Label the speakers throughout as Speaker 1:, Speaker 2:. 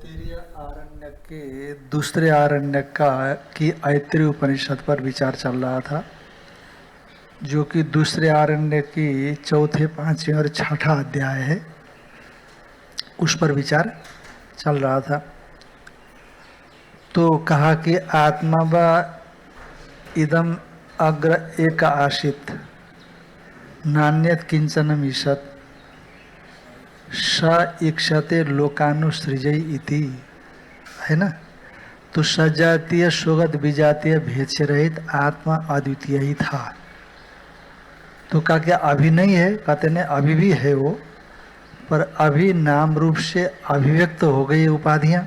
Speaker 1: तैत्तिरीय आरण्यक के दूसरे आरण्यक का की ऐत्रेय उपनिषद पर विचार चल रहा था, जो कि दूसरे आरण्य की चौथे, पांचवें और छठा अध्याय है। उस पर विचार चल रहा था। तो कहा कि आत्मा व इदम अग्र एक आशित नान्यत किंचन ईशत स इक्षते लोकानुसृजय इति, है ना। तो सजातीय स्वगत विजातीय भेद से रहित आत्मा अद्वितीय ही था। तो कहा क्या अभी नहीं है? कहते नहीं, अभी भी है वो, पर अभी नाम रूप से अभिव्यक्त हो गई उपाधियां,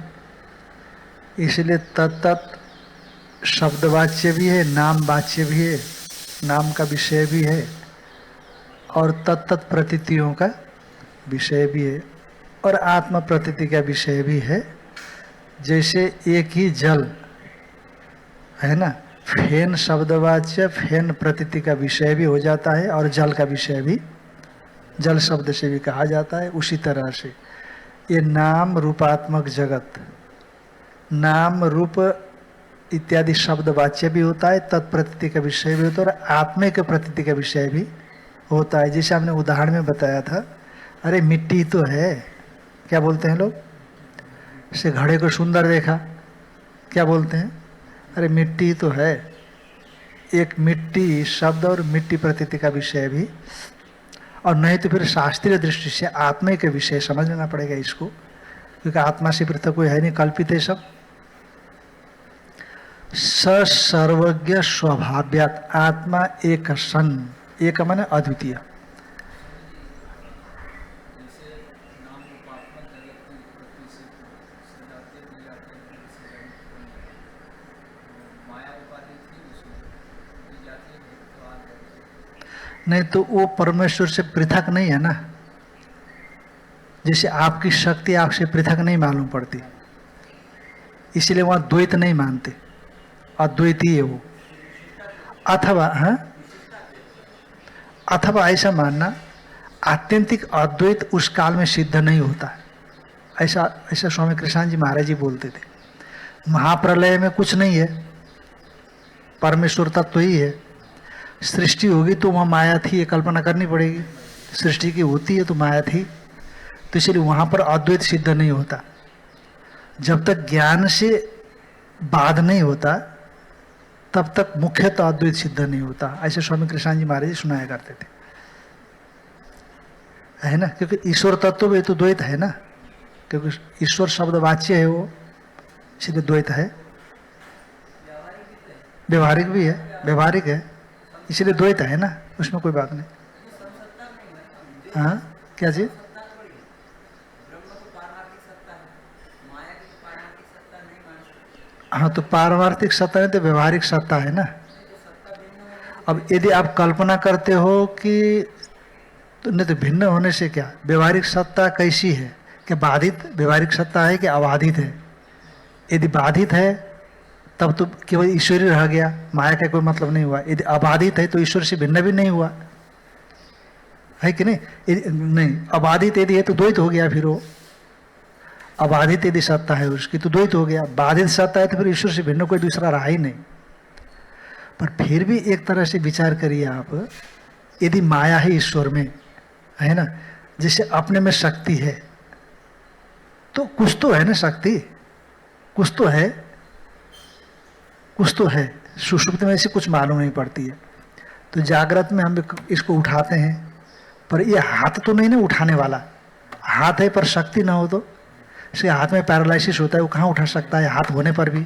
Speaker 1: इसलिए तत्त शब्दवाच्य भी है, नाम वाच्य भी है, नाम का विषय भी है और तत्त प्रतीतियों का विषय भी है और आत्मा प्रतीति का विषय भी है। जैसे एक ही जल है ना, फेन शब्दवाच्य फेन प्रतीति का विषय भी हो जाता है और जल का विषय भी जल शब्द से भी कहा जाता है। उसी तरह से ये नाम रूपात्मक जगत, नाम रूप इत्यादि शब्द वाच्य भी होता है, तत्प्रतीति का विषय भी होता है और आत्मा के प्रतीति का विषय भी होता है। जैसे हमने उदाहरण में बताया था, अरे मिट्टी तो है, क्या बोलते हैं लोग? से घड़े को सुंदर देखा, क्या बोलते हैं? अरे मिट्टी तो है। एक मिट्टी शब्द और मिट्टी प्रतीति का विषय भी, और नहीं तो फिर शास्त्रीय दृष्टि से आत्मा के विषय समझ लेना पड़ेगा इसको, क्योंकि आत्मा से पृथक कोई है नहीं, कल्पित है सब। स सर्वज्ञ स्वभाव्यात आत्मा एक सन, एक माने अद्वितीय। नहीं तो वो परमेश्वर से पृथक नहीं है ना। जैसे आपकी शक्ति आपसे पृथक नहीं मालूम पड़ती, इसीलिए वहां द्वैत नहीं मानते, अद्वैती है वो। अथवा अथवा ऐसा मानना, आत्यंतिक अद्वैत उस काल में सिद्ध नहीं होता है। ऐसा ऐसा स्वामी कृष्ण जी महाराज जी बोलते थे। महाप्रलय में कुछ नहीं है, परमेश्वर तत्व ही है। सृष्टि होगी तो वहाँ माया थी, ये कल्पना करनी पड़ेगी। सृष्टि की होती है तो माया थी, तो इसलिए वहाँ पर अद्वैत सिद्ध नहीं होता। जब तक ज्ञान से बाध नहीं होता तब तक मुख्यतः अद्वैत सिद्ध नहीं होता। ऐसे स्वामी कृष्ण जी महाराज जी सुनाया करते थे, है ना। क्योंकि ईश्वर तत्व में तो द्वैत है ना, क्योंकि ईश्वर शब्द वाच्य है वो, इसलिए द्वैत है। व्यवहारिक भी है, व्यवहारिक है, इसलिए द्वैत है ना, उसमें कोई बात नहीं। हाँ, क्या चीज? हाँ, तो पारमार्थिक सत्ता नहीं तो व्यवहारिक सत्ता है ना। अब यदि आप कल्पना करते हो कि तो नहीं, तो भिन्न होने से क्या, व्यवहारिक सत्ता कैसी है? क्या बाधित व्यवहारिक सत्ता है कि अबाधित है? यदि बाधित है तब तो केवल ईश्वरी रह गया, माया का कोई मतलब नहीं हुआ। यदि अबाधित है तो ईश्वर से भिन्न भी नहीं हुआ, है कि नहीं? नहीं, अबाधित यदि है तो द्वैत हो गया। फिर वो अबाधित यदि सत्ता है उसकी तो द्वैत हो गया, बाधित सत्ता है तो फिर ईश्वर से भिन्न कोई दूसरा रहा ही नहीं। पर फिर भी एक तरह से विचार करिए आप, यदि माया है ईश्वर में, है ना, जैसे अपने में शक्ति है तो कुछ तो है ना, शक्ति कुछ तो है, कुछ तो है। सुषुप्ति में ऐसे कुछ मालूम नहीं पड़ती है, तो जागृत में हम इसको उठाते हैं, पर ये हाथ तो नहीं ना उठाने वाला। हाथ है पर शक्ति ना हो तो, इसके हाथ में पैरालिसिस होता है, वो कहाँ उठा सकता है हाथ होने पर भी।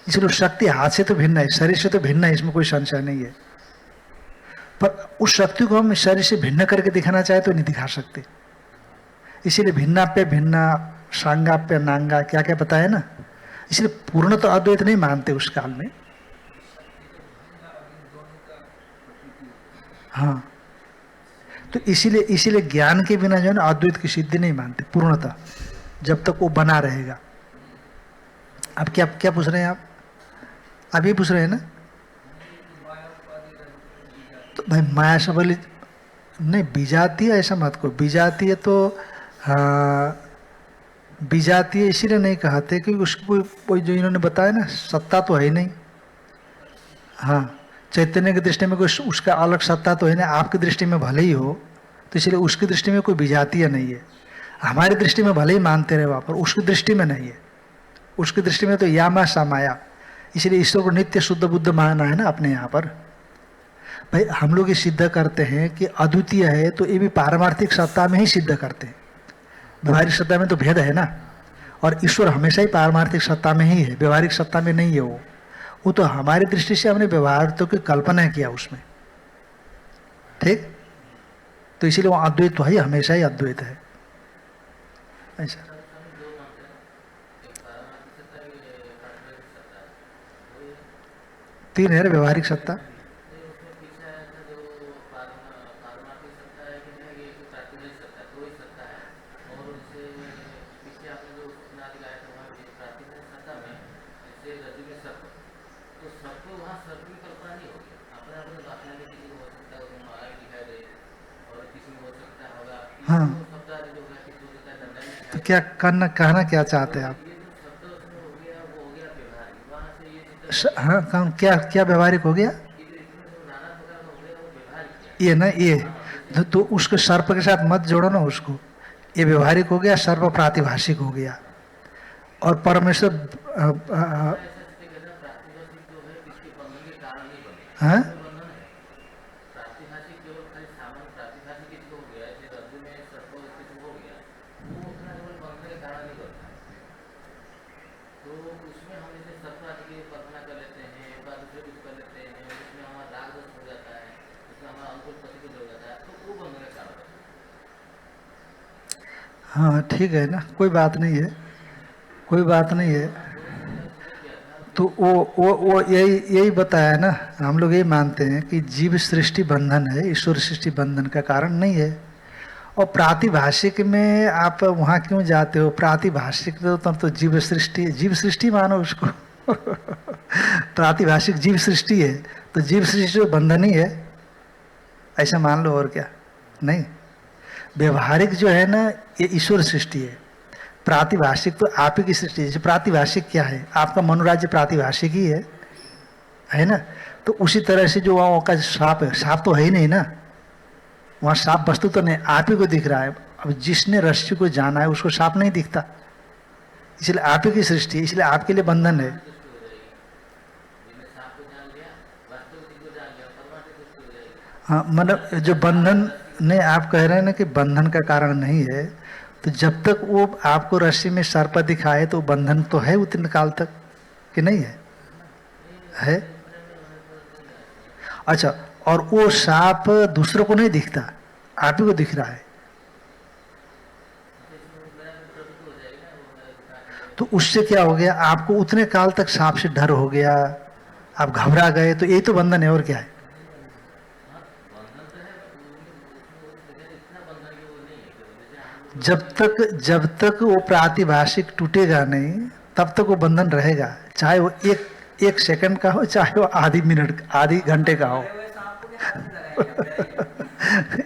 Speaker 1: इसलिए शक्ति हाथ से तो भिन्न है, शरीर से तो भिन्न है, इसमें कोई संशय नहीं है। पर उस शक्ति को हम शरीर से भिन्न करके दिखाना चाहे तो नहीं दिखा सकते। इसीलिए भिन्ना पे भिन्ना, सांगा पे नांगा, क्या क्या बताया ना। इसलिए पूर्ण तो अद्वैत नहीं मानते उस काल में। हाँ, तो इसीलिए ज्ञान के बिना जो है ना अद्वैत की सिद्धि नहीं मानते पूर्णतः, जब तक वो बना रहेगा। अब क्या क्या पूछ रहे हैं आप? अभी पूछ रहे हैं ना? तो भाई माया सबली नहीं, विजातीय ऐसा मत को। विजातीय तो विजातीय इसीलिए नहीं कहते क्योंकि उसको कोई जो इन्होंने बताया ना, सत्ता तो है ही नहीं। हाँ, चैतन्य की दृष्टि में कोई उसका अलग सत्ता तो है नहीं, आपकी दृष्टि में भले ही हो, तो इसलिए उसकी दृष्टि में कोई विजातीय नहीं है। हमारी दृष्टि में भले ही मानते रहे वहाँ पर, उसकी दृष्टि में नहीं है। उसकी दृष्टि में तो यामा सामाया, इसलिए ईश्वर को नित्य शुद्ध बुद्ध मानना है ना अपने यहाँ पर। भाई हम लोग ये सिद्ध करते हैं कि अद्वितीय है, तो ये भी पारमार्थिक सत्ता में ही सिद्ध करते हैं। व्यवहारिक सत्ता में तो भेद है ना, और ईश्वर हमेशा ही पारमार्थिक सत्ता में ही है, व्यवहारिक सत्ता में नहीं है। वो तो हमारी दृष्टि से हमने व्यवहार तो की कल्पना किया उसमें, ठीक। तो इसीलिए वो अद्वैत तो है, हमेशा ही अद्वैत है ऐसा। तीन है व्यवहारिक सत्ता। हाँ, तो क्या कहना क्या चाहते हैं आप? हाँ, क्या क्या व्यवहारिक हो गया ये ना, ये तो उसको सर्प के साथ मत जोड़ो ना उसको। ये व्यवहारिक हो गया, सर्प प्रातिभाषिक हो गया। और परमेश्वर हाँ, हाँ ठीक है ना, कोई बात नहीं है, कोई बात नहीं है। तो वो यही बताया ना, हम लोग यही मानते हैं कि जीव सृष्टि बंधन है, ईश्वर सृष्टि बंधन का कारण नहीं है। और प्रातिभाषिक में आप वहाँ क्यों जाते हो? प्रातिभाषिक तो तब तो जीव सृष्टि मानो उसको प्रातिभाषिक जीव सृष्टि है, तो जीव सृष्टि तो बंधन ही है, ऐसा मान लो। और क्या नहीं, व्यवहारिक जो है ना ये ईश्वर सृष्टि है, प्रातिभाषिक तो आप ही की सृष्टि है। प्रातिभाषिक क्या है? आपका मनोराज्य प्रातिभाषिक ही है ना। तो उसी तरह से जो वहाँ का साप है, साप तो है ही नहीं ना, वहाँ साप वस्तु तो नहीं, आप ही को दिख रहा है। अब जिसने रस्सी को जाना है उसको साप नहीं दिखता, इसलिए आप ही की सृष्टि है, इसलिए आपके लिए बंधन है। हाँ, मतलब जो बंधन नहीं, आप कह रहे हैं ना कि बंधन का कारण नहीं है, तो जब तक वो आपको रस्सी में सर्प दिखाए तो बंधन तो है उतने काल तक, कि नहीं है? अच्छा, और वो सांप दूसरों को नहीं दिखता, आप ही को दिख रहा है, तो उससे क्या हो गया? आपको उतने काल तक सांप से डर हो गया, आप घबरा गए, तो यही तो बंधन है, और क्या है? जब तक वो प्रातिभाषिक टूटेगा नहीं तब तक वो बंधन रहेगा, चाहे वो एक सेकंड का हो, चाहे वो आधी मिनट आधी घंटे का हो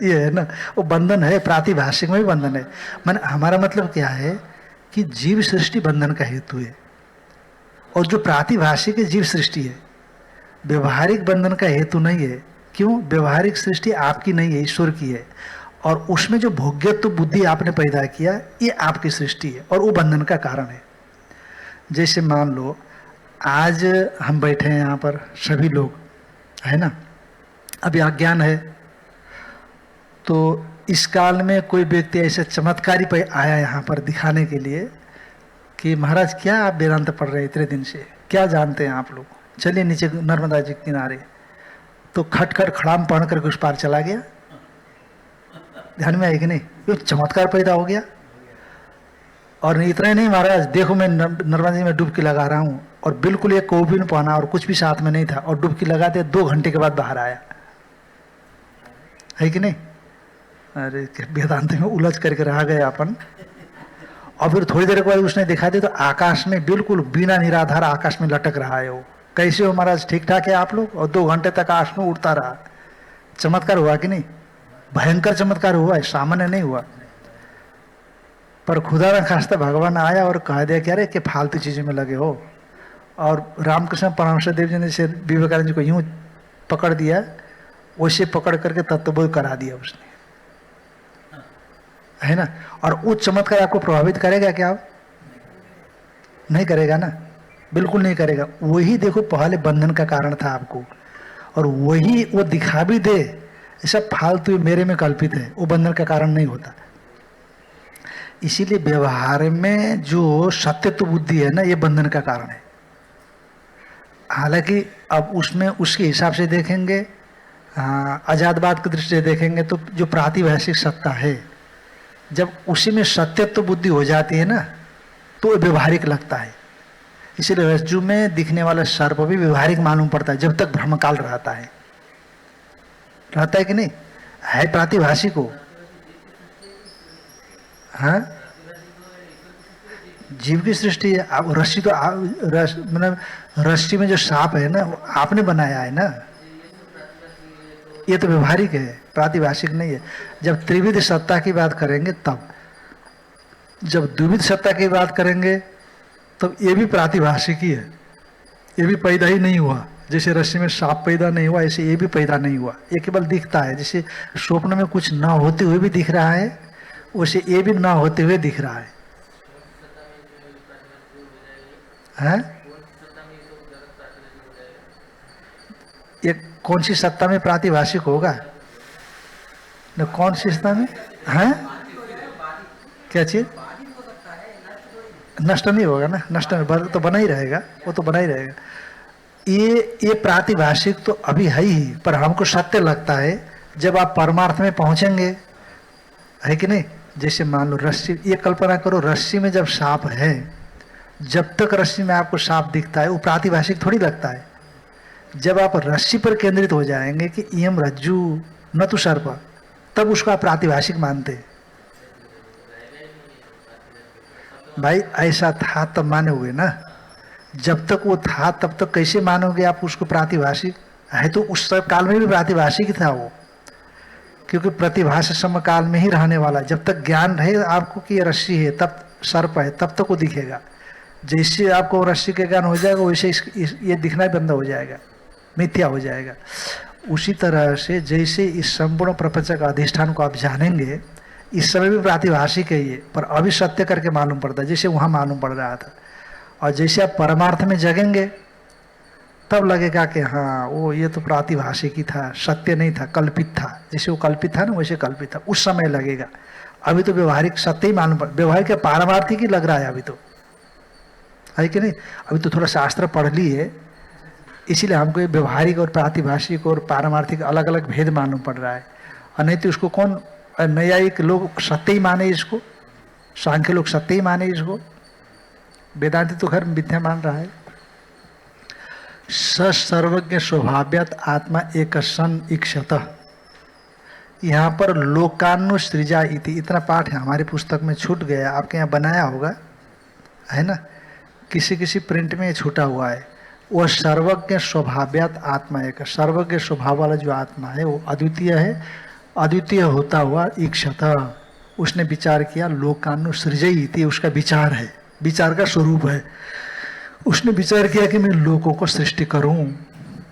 Speaker 1: ये है ना, वो बंधन है, प्रातिभाषिक में भी बंधन है। मन हमारा मतलब क्या है कि जीव सृष्टि बंधन का हेतु है, और जो प्रातिभाषिक जीव सृष्टि है व्यवहारिक बंधन का हेतु नहीं है। क्यों? व्यवहारिक सृष्टि आपकी नहीं है, ईश्वर की है, और उसमें जो भोग्यत्व बुद्धि आपने पैदा किया ये आपकी सृष्टि है, और वो बंधन का कारण है। जैसे मान लो आज हम बैठे हैं यहाँ पर सभी लोग, है ना, अभी अज्ञान है, तो इस काल में कोई व्यक्ति ऐसे चमत्कारी पे आया यहाँ पर दिखाने के लिए कि महाराज क्या आप वेदांत पढ़ रहे हैं इतने दिन से, क्या जानते हैं आप लोग, चलिए नीचे नर्मदा जी किनारे। तो खट खट खड़ाम पढ़ करके उस पार चला गया। ध्यान में आए कि नहीं? ये चमत्कार पैदा हो गया। और इतना ही नहीं महाराज, देखो मैं नर्मदा जी में डुबकी लगा रहा हूँ, और बिल्कुल ये कोई भी पहना और कुछ भी साथ में नहीं था, और डुबकी लगाते 2 घंटे के बाद बाहर आया, है कि नहीं? अरे वेदांत में उलझ करके रह गए अपन। और फिर थोड़ी देर के बाद उसने दिखा दिया तो आकाश में बिल्कुल बिना निराधार आकाश में लटक रहा है वो। कैसे हो महाराज, ठीक ठाक है आप लोग? और 2 घंटे तक आकाश में उड़ता रहा। चमत्कार हुआ कि नहीं? भयंकर चमत्कार हुआ है, सामान्य नहीं हुआ। पर खुदा न खास्ता भगवान आया और कह दिया कि अरे कि फालतू चीज़ों में लगे हो। और रामकृष्ण परमहंस देव जी ने जैसे विवेकानंद जी को यूं पकड़ दिया, वैसे पकड़ करके तत्वबोध करा दिया उसने, है ना। और वो चमत्कार आपको प्रभावित करेगा क्या? नहीं करेगा ना, बिल्कुल नहीं करेगा। वही देखो पहले बंधन का कारण था आपको, और वही वो दिखा भी दे ऐसा फालतू मेरे में कल्पित है, वो बंधन का कारण नहीं होता। इसीलिए व्यवहार में जो सत्यत्व बुद्धि है ना, ये बंधन का कारण है। हालांकि अब उसमें उसके हिसाब से देखेंगे, आजादवाद की दृष्टि से देखेंगे तो जो प्रातिभाषिक सत्ता है, जब उसी में सत्यत्व बुद्धि हो जाती है ना, तो वो व्यवहारिक लगता है। इसीलिए रज्जु में दिखने वाला सर्प भी व्यवहारिक मालूम पड़ता है जब तक भ्रमकाल रहता है कि नहीं, है प्रातिभाषिक हो। हाँ, जीव की सृष्टि है। अब रस्सी तो मतलब रस्सी में जो सांप है ना, वो आपने बनाया है ना, ये तो व्यवहारिक है, प्रातिभाषिक नहीं है। जब त्रिविध सत्ता की बात करेंगे तब, जब द्विविध सत्ता की बात करेंगे तब ये भी प्रातिभाषिक ही है, ये भी पैदा ही नहीं हुआ। जैसे रस्सी में सांप पैदा नहीं हुआ, ऐसे ये भी पैदा नहीं हुआ, ये केवल दिखता है। जैसे स्वप्न में कुछ ना होते हुए भी दिख रहा है, वैसे ये भी ना होते हुए दिख रहा है। हैं? ये कौन सी सत्ता में प्रातिभाषिक होगा? न कौन सी सत्ता में? हैं? क्या चीज? नष्ट नहीं होगा ना, नष्ट तो बना ही रहेगा, वो तो बना ही रहेगा। ये प्रातिभाषिक तो अभी है ही, पर हमको सत्य लगता है जब आप परमार्थ में पहुंचेंगे, है कि नहीं। जैसे मान लो रस्सी, ये कल्पना करो रस्सी में जब सांप है, जब तक रस्सी में आपको सांप दिखता है वो प्रातिभाषिक थोड़ी लगता है। जब आप रस्सी पर केंद्रित हो जाएंगे कि इयम रज्जु न तो सर्प, तब उसको आप प्रातिभाषिक मानते हैं। भाई ऐसा था तब माने हुए ना, जब तक वो था तब तक कैसे मानोगे आप उसको प्रातिभाषिक है? तो उस काल में भी प्रातिभाषिक ही था वो, क्योंकि प्रतिभाष समकाल में ही रहने वाला। जब तक ज्ञान रहे आपको कि ये रस्सी है, तब सर्प है, तब तक वो दिखेगा। जैसे आपको रस्सी के ज्ञान हो जाएगा वैसे ये दिखना ही बंद हो जाएगा, मिथ्या हो जाएगा। उसी तरह से जैसे इस संपूर्ण प्रपंच का अधिष्ठान को आप जानेंगे, इस समय भी प्रातिभाषिक है ये, पर अभी सत्य करके मालूम पड़ता है, जैसे वहाँ मालूम पड़ रहा था। और जैसे आप परमार्थ में जगेंगे तब लगेगा कि हाँ वो ये तो प्रातिभाषिक ही था, सत्य नहीं था, कल्पित था। जैसे वो कल्पित था ना वैसे कल्पित था, उस समय लगेगा। अभी तो व्यवहारिक सत्य ही मालूम पड़, व्यवहारिक पारमार्थिक ही लग रहा है अभी तो, है कि नहीं। अभी तो थोड़ा शास्त्र पढ़ लिए, इसीलिए हमको ये व्यवहारिक और प्रातिभाषिक और पारमार्थिक अलग अलग भेद मालूम पड़ रहा है। और नहीं तो उसको कौन, न्यायिक लोग सत्य ही माने इसको, सांख्य लोग सत्य ही माने इसको, वेदांति तो खैर मिथ्या मान रहा है। स सर्वज्ञ स्वभाव्यत आत्मा एक सन इक्षत। यहाँ पर लोकानुसृजा इति, इतना पाठ है हमारी पुस्तक में, छूट गया, आपके यहाँ बनाया होगा, है ना, किसी किसी प्रिंट में छूटा हुआ है। वह सर्वज्ञ स्वभाव्यत आत्मा एक, सर्वज्ञ स्वभाव वाला जो आत्मा है वो अद्वितीय है, अद्वितीय होता हुआ इक्षत, उसने विचार किया। लोकानुसृजई इति उसका विचार है, विचार का स्वरूप है। उसने विचार किया कि मैं लोगों को सृष्टि करूं।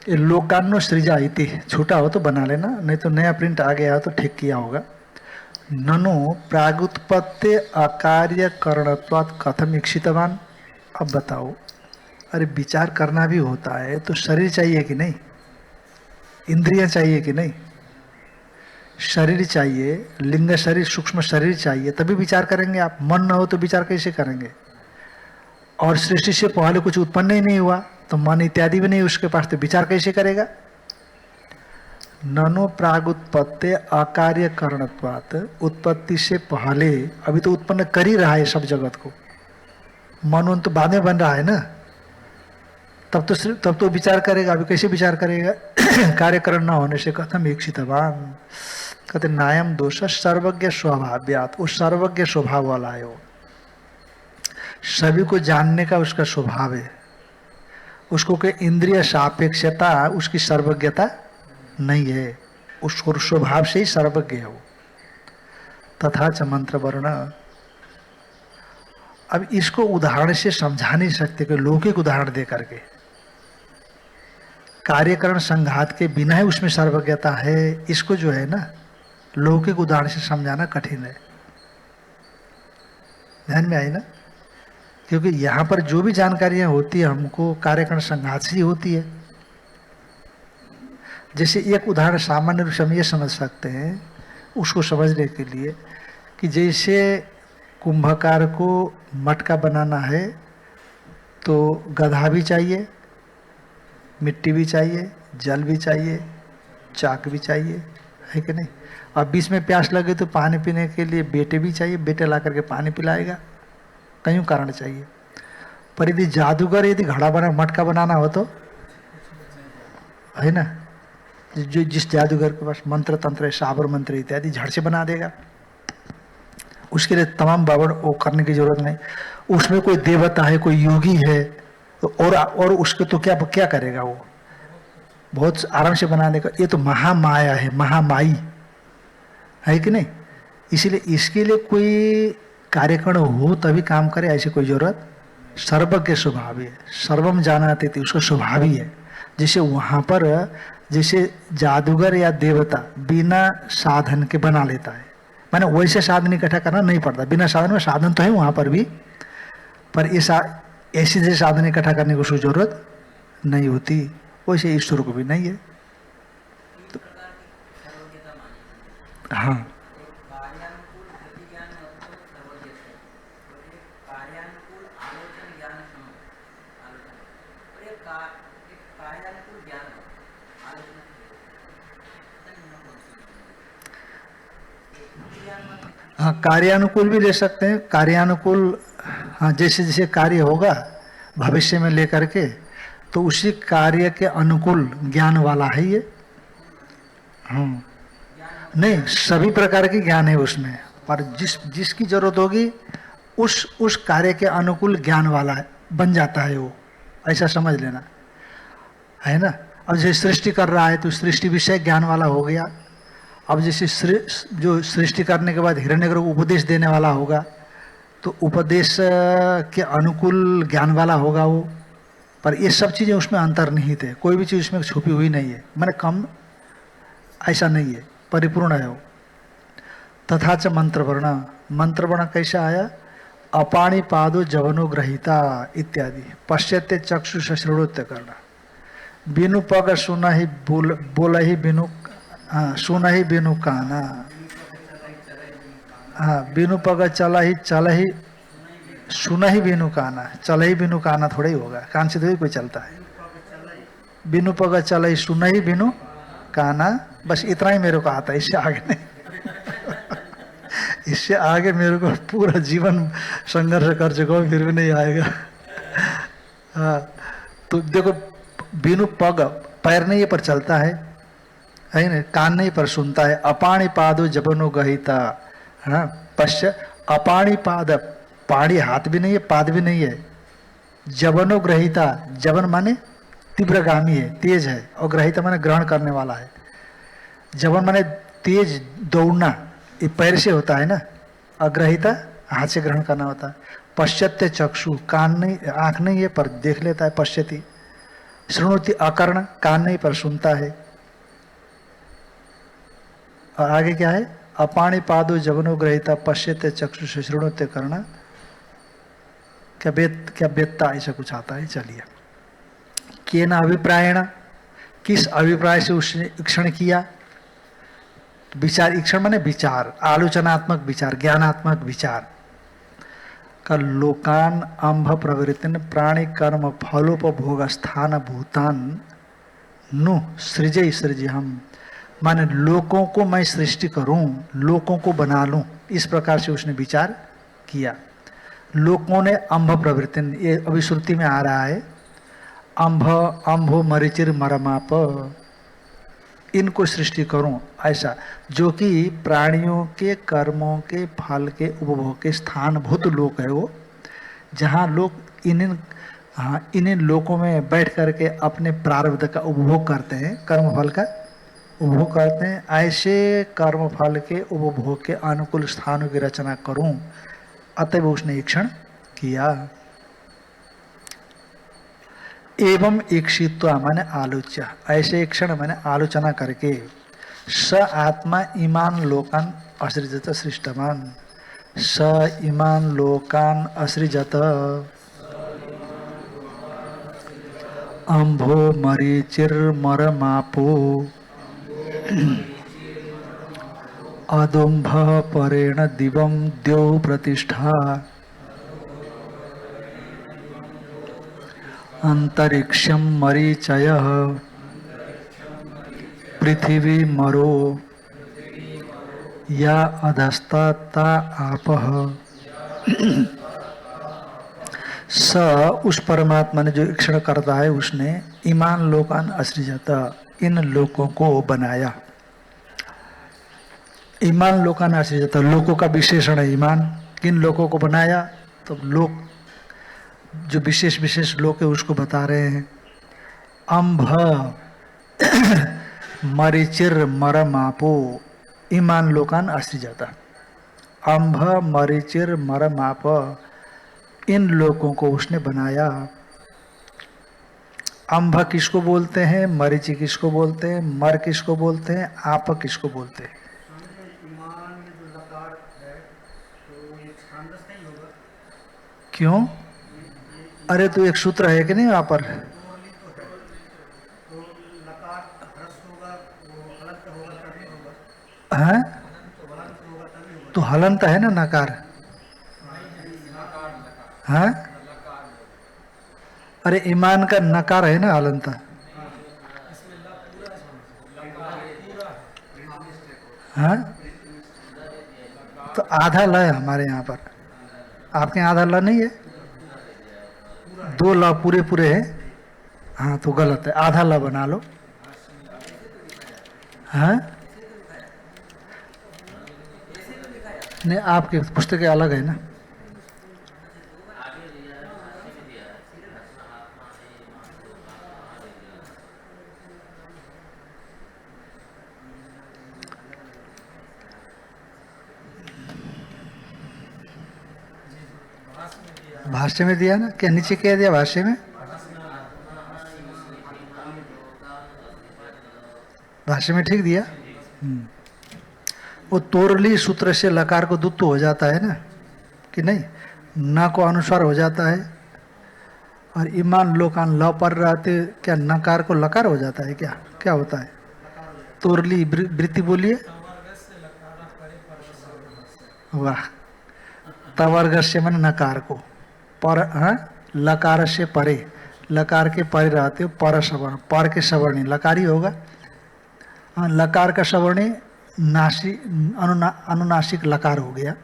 Speaker 1: ये लोकानुसृजा इति छोटा हो तो बना लेना, नहीं तो नया प्रिंट आ गया तो ठीक किया होगा। ननु प्रागुत्पत्ति अकार्य करणत्वात् कथम इक्षितवान। अब बताओ, अरे विचार करना भी होता है तो शरीर चाहिए कि नहीं, इंद्रियां चाहिए कि नहीं, शरीर चाहिए, लिंग शरीर सूक्ष्म शरीर चाहिए, तभी विचार करेंगे आप। मन न हो तो विचार कैसे करेंगे? और सृष्टि से पहले कुछ उत्पन्न ही नहीं हुआ तो मन इत्यादि भी नहीं उसके पास, तो विचार कैसे करेगा? ननो प्रागुत्पत्ति अकार्य करणत्वात्, उत्पत्ति से पहले, अभी तो उत्पन्न कर ही रहा है सब जगत को, मन तो बाद में बन रहा है ना, तब तो विचार करेगा। अभी कैसे विचार करेगा? कार्यकरण न होने से कथम इक्षितवान। कहते नायम दोष सर्वज्ञ स्वभाव्यात, वो सर्वज्ञ स्वभाव वाला है, वो सभी को जानने का उसका स्वभाव है। उसको के इंद्रिय सापेक्षता उसकी सर्वज्ञता नहीं है, उसको स्वभाव से ही सर्वज्ञ है वो। तथा च मंत्र वर्ण, अब इसको उदाहरण से समझा नहीं सकते कि लौकिक उदाहरण दे करके। कार्यकरण संघात के बिना ही उसमें सर्वज्ञता है, इसको जो है ना लौकिक उदाहरण से समझाना कठिन है। ध्यान में आई ना? क्योंकि यहाँ पर जो भी जानकारियां होती है हमको कार्यकरण संघात से ही होती है। जैसे एक उदाहरण सामान्य रूप से हम ये समझ सकते हैं उसको समझने के लिए कि जैसे कुंभकार को मटका बनाना है तो गधा भी चाहिए, मिट्टी भी चाहिए, जल भी चाहिए, चाक भी चाहिए, है कि नहीं? अब बीच में प्यास लगे तो पानी पीने के लिए बेटे भी चाहिए, बेटे ला करके पानी पिलाएगा, कईयों कारण चाहिए। पर यदि जादूगर यदि घड़ा बना मटका बनाना हो तो है ना, जो जिस जादूगर के पास मंत्र तंत्र साबर मंत्र इत्यादि झट से बना देगा, उसके लिए तमाम बावड़ वो करने की जरूरत नहीं। उसमें कोई देवता है, कोई योगी है तो और उसके तो क्या क्या करेगा, वो बहुत आराम से बना देगा। ये तो महामाया है, महामाई है कि नहीं? इसीलिए इसके लिए कोई कार्यकरण हो तभी काम करे, ऐसी कोई जरूरत। सर्वज्ञ स्वभाव है, सर्वम जानाते थे, उसका स्वभाव ही है। जैसे वहां पर जैसे जादूगर या देवता बिना साधन के बना लेता है, माने वैसे साधन इकट्ठा करना नहीं पड़ता। बिना साधन में साधन तो है वहां पर भी, पर ऐसी जैसे साधन इकट्ठा करने की उसको जरूरत नहीं होती, वैसे ईश्वर को भी नहीं है। तो, हाँ हाँ, कार्यानुकूल भी ले सकते हैं। कार्यानुकूल हाँ, जैसे जैसे कार्य होगा भविष्य में लेकर के, तो उसी कार्य के अनुकूल ज्ञान वाला है ये। नहीं, सभी प्रकार के ज्ञान है उसमें, पर जिसकी जरूरत होगी उस कार्य के अनुकूल ज्ञान वाला है, बन जाता है वो, ऐसा समझ लेना है ना। अब जैसे सृष्टि कर रहा है तो सृष्टि विषय ज्ञान वाला हो गया। अब जैसे जो सृष्टि करने के बाद हिरण्यगर्भ को उपदेश देने वाला होगा तो उपदेश के अनुकूल ज्ञान वाला होगा वो। पर ये सब चीज़ें उसमें अंतर्निहित है, कोई भी चीज़ उसमें छुपी हुई नहीं है, मैंने कम ऐसा नहीं है, परिपूर्ण है वो। तथा च मंत्रवर्ण, मंत्रवर्ण कैसा आया? अपाणी पादो जवनो ग्रहिता इत्यादि, पश्यते चक्षु शश्रुत्य करना, बिनु पग सुना ही बोला ही बिनु, हाँ सुना ही बिनु काना, हाँ बिनु पग चला ही सुना ही बिनु काना, चला ही बिनु काना थोड़ा ही होगा, कान से थोड़ी कोई चलता है। बिनु पग चला ही सुना ही बिनु काना, बस इतना ही मेरे को आता है, इससे आगे नहीं। इससे आगे मेरे को पूरा जीवन संघर्ष कर चुका हूँ, फिर भी नहीं आएगा। हाँ तो देखो, बिनु पग पैर नहीं पर चलता है ना, कान नहीं पर सुनता है। अपाणी पादो जबनो गहिता, हाँ पश्च अपाणी पाद, पाणी हाथ भी नहीं है, पाद भी नहीं है। जबनो ग्रहिता, जबन माने तीव्रगामी है, तेज है, और ग्रहिता माने ग्रहण करने वाला है। जबन माने तेज दौड़ना, ये पैर से होता है ना, अग्रहिता हाथ से ग्रहण करना होता है। पश्चात्य चक्षु, कान नहीं, आंख नहीं है पर देख लेता है, पश्यति। श्रृणुति अकर्ण, कान नहीं पर सुनता है। और आगे क्या है? अपाणी पादो जवनो ग्रहिता पश्यते चक्षु से श्रृणुते करना, क्या वेत्ता, ऐसा कुछ आता है। चलिए, केन अभिप्रायण, किस अभिप्राय से उसने ईक्षण किया? विचार, ईक्षण माने विचार, आलोचनात्मक विचार, ज्ञानात्मक विचार का। लोकान अंभ प्रवृत्तिन प्राणी कर्म फलोपभोग स्थान भूतान नु सृजय सृजय हम, माने लोगों को मैं सृष्टि करूं, लोगों को बना लूं, इस प्रकार से उसने विचार किया। लोगों ने अंभ प्रवृत्तिन, ये अभी श्रुति में आ रहा है, अंभ अंभो मरिचिर मरमाप, इनको सृष्टि करूं, ऐसा, जो कि प्राणियों के कर्मों के फल के उपभोग के स्थानभूत लोक है वो, जहाँ लोग इन लोकों में बैठ करके अपने प्रारब्ध का उपभोग करते हैं, कर्म फल का उपभोग करते हैं। ऐसे कर्म फल के उपभोग के अनुकूल स्थानों की रचना करूं, अतएव उसने ईक्षण किया। एवं ईक्षित्वा माने आलोच्य, ऐसे ईक्षण माने आलोचना करके, स आत्मा इमान लोकान असृजत सृष्टवान, स इमान लोकान असृजत अम्भो मरीचिर्मरमापो अदुम्भ परेण दिवं द्यौ प्रतिष्ठा अंतरिक्षं मरीचयः पृथिवी मरो या अधस्ता आपः। स उस परमात्मा ने जो ईक्षण करता है उसने ईमान लोकान असृजत, इन लोकों को बनाया। ईमान लोकान असृजत, लोकों का विशेषण है ईमान। किन लोकों को बनाया? तो लोक जो विशेष विशेष लोक है उसको बता रहे हैं। अम्भ मरीचिर मरमापो ईमान लोकान असृजत, अम्भ मरीचिर मरमाप, इन लोकों को उसने बनाया। अम्भ किसको बोलते हैं? मरीचि किसको बोलते हैं? मर किसको बोलते हैं? आप किसको बोलते हैं? क्यों? अरे तो एक सूत्र है कि नहीं वहां पर? है तो हलंत है ना नकार? है? अरे ईमान का नकार है ना हलंत? हाँ तो आधा ल है हमारे यहाँ पर, आपके यहाँ आधा ल नहीं है, दो ल पूरे पूरे हैं। हाँ तो गलत है, आधा ल बना लो। हाँ नहीं, आपकी पुस्तकें अलग है ना। भाष्य में दिया ना, क्या नीचे क्या दिया भाष्य में? भाष्य में ठीक दिया। वो तोरली सूत्र से लकार को दुत्व हो जाता है ना, कि नहीं? न को अनुसार हो जाता है, और ईमान लोकान ल पर रहते क्या नकार को लकार हो जाता है? क्या क्या होता है? तोरली वृत्ति बोलिए। वाह, तवर्ग से मन नकार को पर, हाँ लकार से परे, लकार के परे रहते हो, पर सवर्ण, पर के सवर्णी लकारी होगा। हाँ लकार का सवर्णी नासी अनुनासिक लकार हो गया,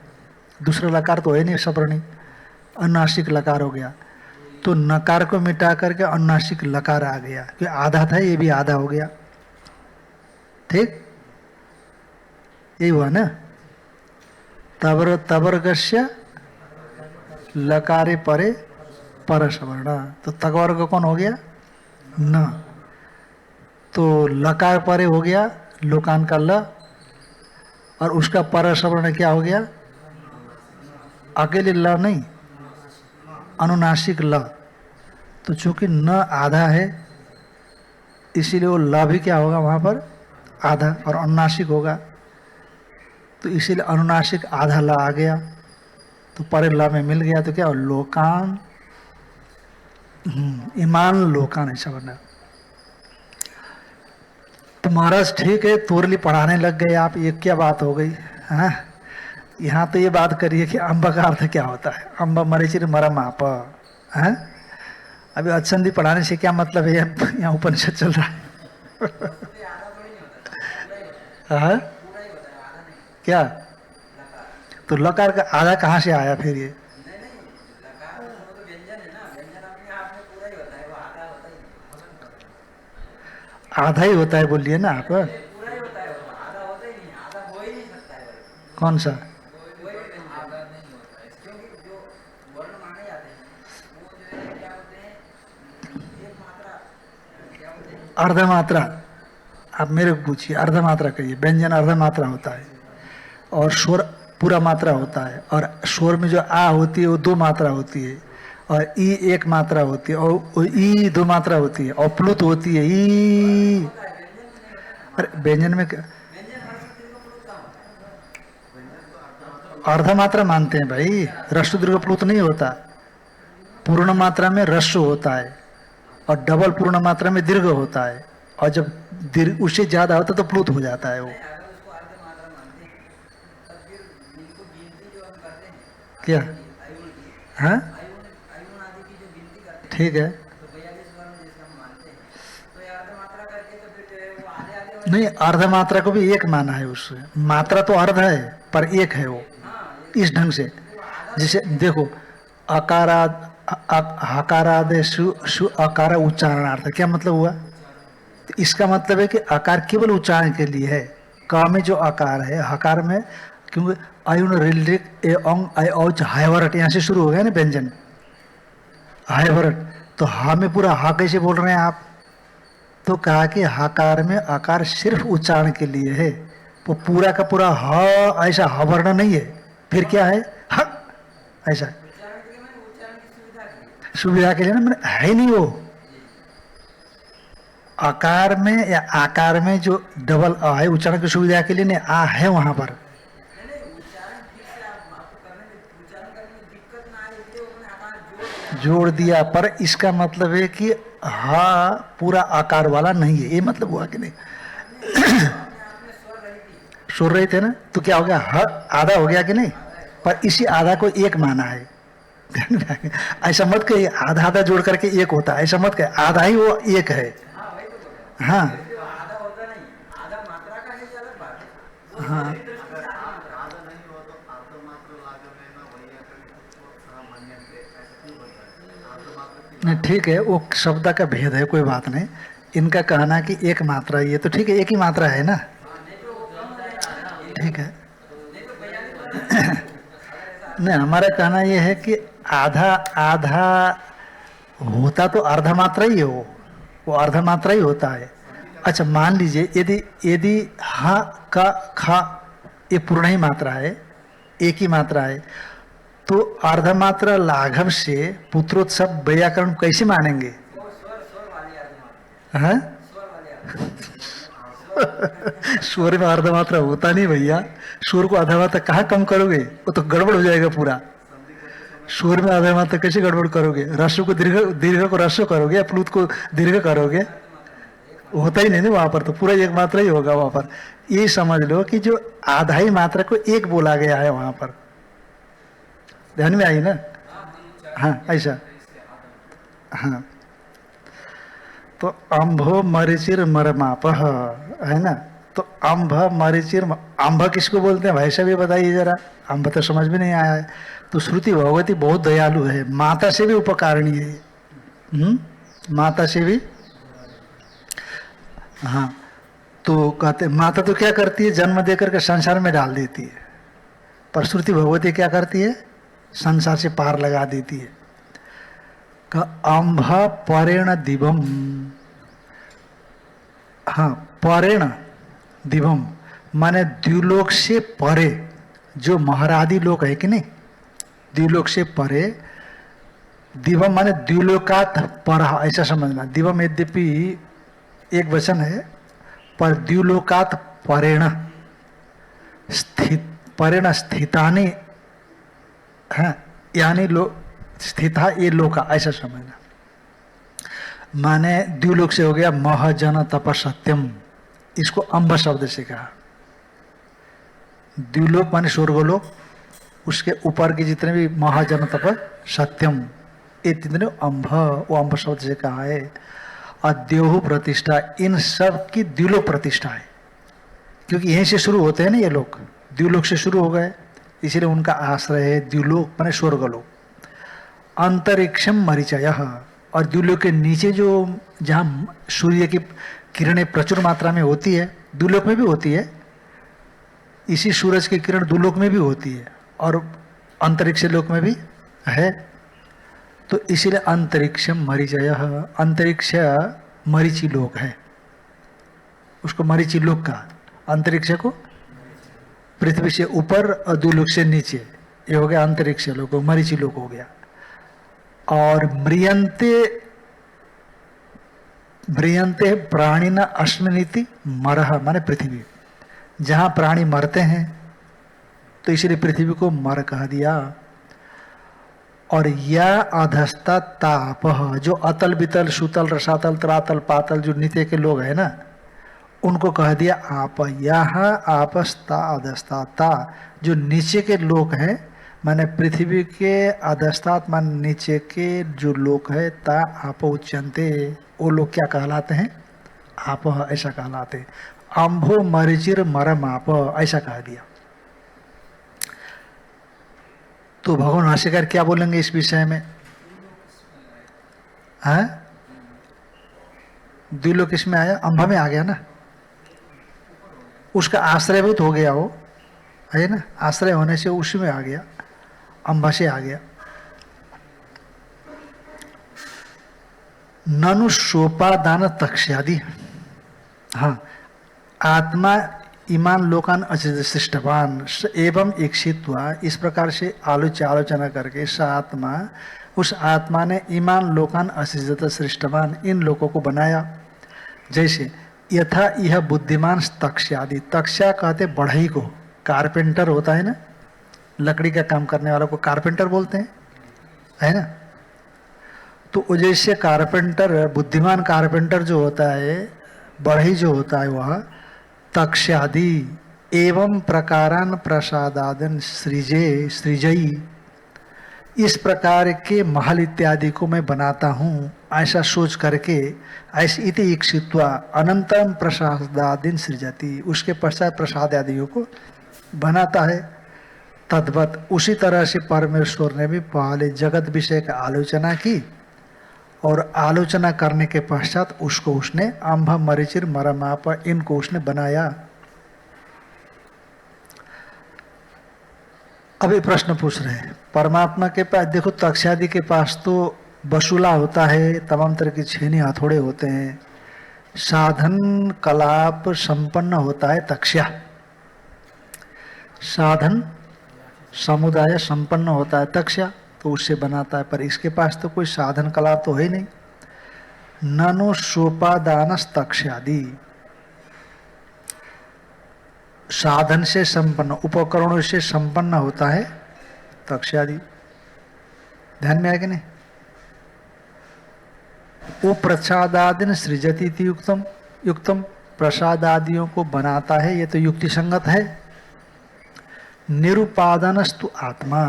Speaker 1: दूसरा लकार तो है नहीं सवर्णी, अनुनासिक लकार हो गया। तो नकार को मिटा करके अनुनासिक लकार आ गया, कि आधा था ये भी आधा हो गया। ठीक यही हुआ ना? तवर्गस्य लकारे परे पर सवर्ण, तो तवर्ग कौन हो गया? न। तो लकार परे हो गया लोकान का ल, और उसका पर सवर्ण क्या हो गया? अकेले ल नहीं, अनुनासिक ल। तो चूंकि न आधा है इसीलिए वो ल भी क्या होगा वहां पर? आधा, और अनुनासिक होगा तो इसीलिए अनुनासिक आधा ल आ गया, तो परे ल में मिल गया, तो क्या लोकान, ईमान लोकान ऐसा बना। तो महाराज ठीक है, तोरली पढ़ाने लग गए आप, ये क्या बात हो गई? हाँ यहाँ तो ये बात करिए कि अम्ब का अर्थ क्या होता है? अम्ब मरीचिर मरम आप। हैं अभी अच्छंदी पढ़ाने से क्या मतलब है? यहाँ उपनिषद चल रहा है। हाँ क्या? तो लकार का आधा कहाँ से आया फिर? ये आधा ही होता है बोलिए ना आप। कौन सा? अर्धमात्रा। आप मेरे को पूछिए, अर्धमात्रा कहिए। व्यंजन अर्धमात्रा होता है, और स्वर पूरा मात्रा होता है, और स्वर में जो आ होती है वो 2 मात्रा होती है, और ई 1 मात्रा होती है, और ई 2 मात्रा होती है, और प्लुत होती है ई। अरे व्यंजन में क्या अर्ध मात्रा मानते हैं भाई, रस्व दीर्घ प्लुत नहीं होता। पूर्ण मात्रा में रस्व होता है और डबल पूर्ण मात्रा में दीर्घ होता है, और जब दीर्घ उससे ज्यादा होता है तो प्लुत हो जाता है वो। क्या? हाँ ठीक है, नहीं अर्ध मात्रा को भी एक माना है उससे, मात्रा तो अर्ध है पर एक है वो, इस ढंग से। जैसे देखो अकाराद हकारादेशु सु अकार उच्चारणार्थ, क्या मतलब हुआ? तो इसका मतलब है कि आकार केवल उच्चारण के लिए है। क में जो आकार है, हकार में, क्योंकि अयुन रिलिक ए औंग आई औच हायवरट यहाँ से शुरू हो गया ना व्यंजन, हायवरट। तो हा में पूरा हा कैसे बोल रहे हैं आप? तो कहा कि हकार में आकार सिर्फ उच्चारण के लिए है, वो पूरा का पूरा ह ऐसा ह वर्ण नहीं है। फिर क्या है? ह ऐसा सुविधा के लिए ना, मैंने है नहीं वो। आकार में या आकार में जो डबल आ है उच्चारण की सुविधा के लिए, नहीं आ है वहां पर। जोड़ दिया, पर इसका मतलब है कि हा पूरा आकार वाला नहीं है, ये मतलब हुआ कि नहीं? सुन रहे थे ना, तो क्या हो गया? ह आधा हो गया कि नहीं? पर इसी आधा को एक माना है। ऐसा मत कहिए आधा आधा जोड़ करके एक होता है, ऐसा मत कहिए, आधा ही वो एक है। हाँ हाँ नहीं ठीक है, वो शब्द का भेद है, कोई बात नहीं। इनका कहना कि एक मात्रा, ये तो ठीक है, एक ही मात्रा है ना, ठीक है। नहीं हमारा कहना यह है कि आधा आधा होता तो अर्धा मात्रा ही है वो अर्धा मात्रा ही होता है। अच्छा मान लीजिए यदि यदि हा का खा ये पूर्ण ही मात्रा है, एक ही मात्रा है, तो अर्धा मात्रा लाघव से पुत्रोत्सव व्याकरण कैसे मानेंगे? हाँ स्वर में अर्धा मात्रा होता नहीं भैया, स्वर को आधा मात्रा कहाँ कम करोगे? वो तो गड़बड़ हो जाएगा पूरा। स्वर में आधा मात्रा कैसे गड़बड़ करोगे? रस्व को दीर्घ, दीर्घ को रस्व करोगे या प्लुत को दीर्घ करोगे? होता ही नहीं ना वहां पर, तो पूरा एक मात्रा ही होगा वहां पर। ये समझ लो कि जो आधा ही मात्रा को एक बोला गया है वहां पर, ध्यान में आई ना? हाँ ऐसा, हाँ। तो अम्भो मरिचिर मरमाप है ना, तो अम्भ मरिचिर, अम्भ किसको बोलते हैं भाई साहब ये बताइए जरा, अम्भ तो समझ में नहीं आया है। तो श्रुति भगवती बहुत दयालु है, माता से भी उपकारिणी है, माता से भी। हाँ तो कहते माता तो क्या करती है, जन्म देकर के संसार में डाल देती है, पर श्रुति भगवती क्या करती है, संसार से पार लगा देती है। का अम्भ परेण दिवम, हाँ परेण दिवम माने द्युलोक से परे, जो महारादि लोक है कि नहीं, द्युलोक से परे। दिवम माने द्युलोकात पर, ऐसा समझना। दिवम यद्यपि एक वचन है, पर द्युलोकात परेण स्थित, परेण स्थितानि, हाँ यानी स्थिता ये लोका, ऐसा समझना। माने द्युलोक से हो गया महजन तपसत्यम, इसको अम्ब शब्द से कहा। द्युलोक माने स्वर्गलोक, उसके ऊपर के जितने भी महाजन तप सत्यम, ये जितने अम्भ, वो अम्ब शब्द से कहा है। और द्योहु प्रतिष्ठा, इन सब की द्युलोक प्रतिष्ठा है, क्योंकि यहीं से शुरू होते हैं ना ये लोग, द्युलोक से शुरू हो गए, इसलिए उनका आश्रय है द्युलोक माने स्वर्गलोक। अंतरिक्षम मरीचय, और द्युलोक के नीचे जो जहाँ सूर्य की किरणें प्रचुर मात्रा में होती है, द्युलोक में भी होती है, इसी सूरज की किरण द्युलोक में भी होती है और अंतरिक्ष लोक में भी है। तो इसीलिए अंतरिक्षम मरीचय, अंतरिक्ष मरीचि लोक है, उसको मरीचि लोक का, अंतरिक्ष को पृथ्वी से ऊपर और द्युलोक से नीचे, ये हो गया अंतरिक्ष लोक, मरीचि लोक हो गया। और म्रियंते म्रियंते प्राणी न अश्विनीति मरह, माने पृथ्वी, जहां प्राणी मरते हैं तो इसलिए पृथ्वी को मर कह दिया। और यह अधस्ता ताप, जो अतल बितल सुतल रसातल तरातल पातल जो नीचे के लोग हैं ना, उनको कह दिया आप। यह आपस्ता अधस्ता ता, जो नीचे के लोग हैं, माने पृथ्वी के अधस्तात मान नीचे के जो लोग है, ता आप उच्चनते, वो लोग क्या कहलाते हैं? आप, ऐसा कहलाते हैं। अम्भो मरिचिर मरम आप, ऐसा कह दिया। तो भगवान भाष्यकार क्या बोलेंगे इस विषय में? हैं? द्युलोक किसमें आया? अंभ में आ गया ना, उसका आश्रयभूत हो गया वो, है ना, आश्रय होने से उसी में आ गया, अंभ से आ गया। ननु सोपादान तक्ष्यादि, हाँ, आत्मा ईमान लोकान अचिष्टवान एवं इक्षित्वा, इस प्रकार से आलोचना करके स आत्मा, उस आत्मा ने ईमान लोकान असिजत सृष्टवान, इन लोगों को बनाया। जैसे यथा यह बुद्धिमान तक्ष्यादि, तक्ष्या कहते बढ़ई को, कारपेंटर होता है ना, लकड़ी का काम करने वालों को कारपेंटर बोलते हैं, है ना। तो जैसे कारपेंटर, बुद्धिमान कारपेंटर जो होता है, बढ़ई जो होता है वह तक्ष्यादि एवं प्रकारान प्रसादादन सृजई, इस प्रकार के महल इत्यादि को मैं बनाता हूँ, ऐसा सोच करके, ऐसे इति इक्षित्वा अनंतम प्रसादादीन सृजति, उसके पश्चात प्रसाद आदियों को बनाता है। तद्वत उसी तरह से परमेश्वर ने भी पहले जगत विषय का आलोचना की, और आलोचना करने के पश्चात उसको उसने अंभ मरीचिर मरमाप, इनको उसने बनाया। अभी प्रश्न पूछ रहे हैं, परमात्मा के पास देखो, तक्ष्यादि के पास तो बसूला होता है, तमाम तरह की छेनी हथौड़े होते हैं, साधन कलाप संपन्न होता है तक्ष्या, साधन समुदाय संपन्न होता है तक्ष्या, तो उससे बनाता है। पर इसके पास तो कोई साधन कला तो है नहीं। ननु सोपादानस तक्ष्यादि, साधन से संपन्न, उपकरणों से संपन्न होता है तक्ष्यादि। ध्यान में आया कि नहीं? वो प्रसादादिन सृजति युक्तम, युक्तम प्रसादादियों को बनाता है, ये तो युक्ति संगत है। निरुपादानस्तु आत्मा,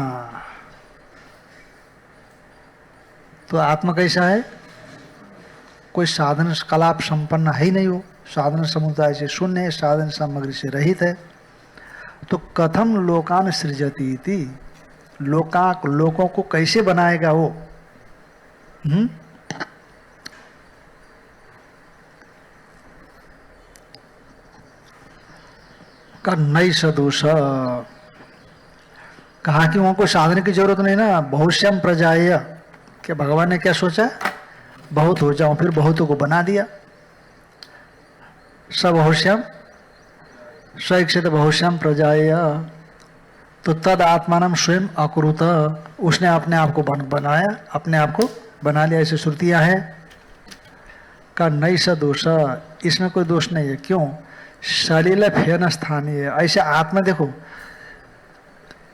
Speaker 1: तो आत्मा कैसा है? कोई साधन कलाप संपन्न है ही नहीं, वो साधन समुदाय से शून्य है, साधन सामग्री से रहित है। तो कथम लोकान सृजति इति, लोगों को कैसे बनाएगा वो? का नई सदोष, कहा कि वहां को साधन की जरूरत नहीं ना, बहुश्यम प्रजाय, क्या भगवान ने क्या सोचा? बहुत हो जाऊं, फिर बहुतों को बना दिया। सब बहुश्यम स्वेक्षित बहुश्यम प्रजाय, तो तद आत्मानम स्वयं अकुरुत, उसने अपने आप को बनाया, अपने आप को बना लिया, ऐसी श्रुतियां हैं। का नई सा दोष, इसमें कोई दोष नहीं है। क्यों? सलील फेन स्थानीय, ऐसे आत्मा देखो,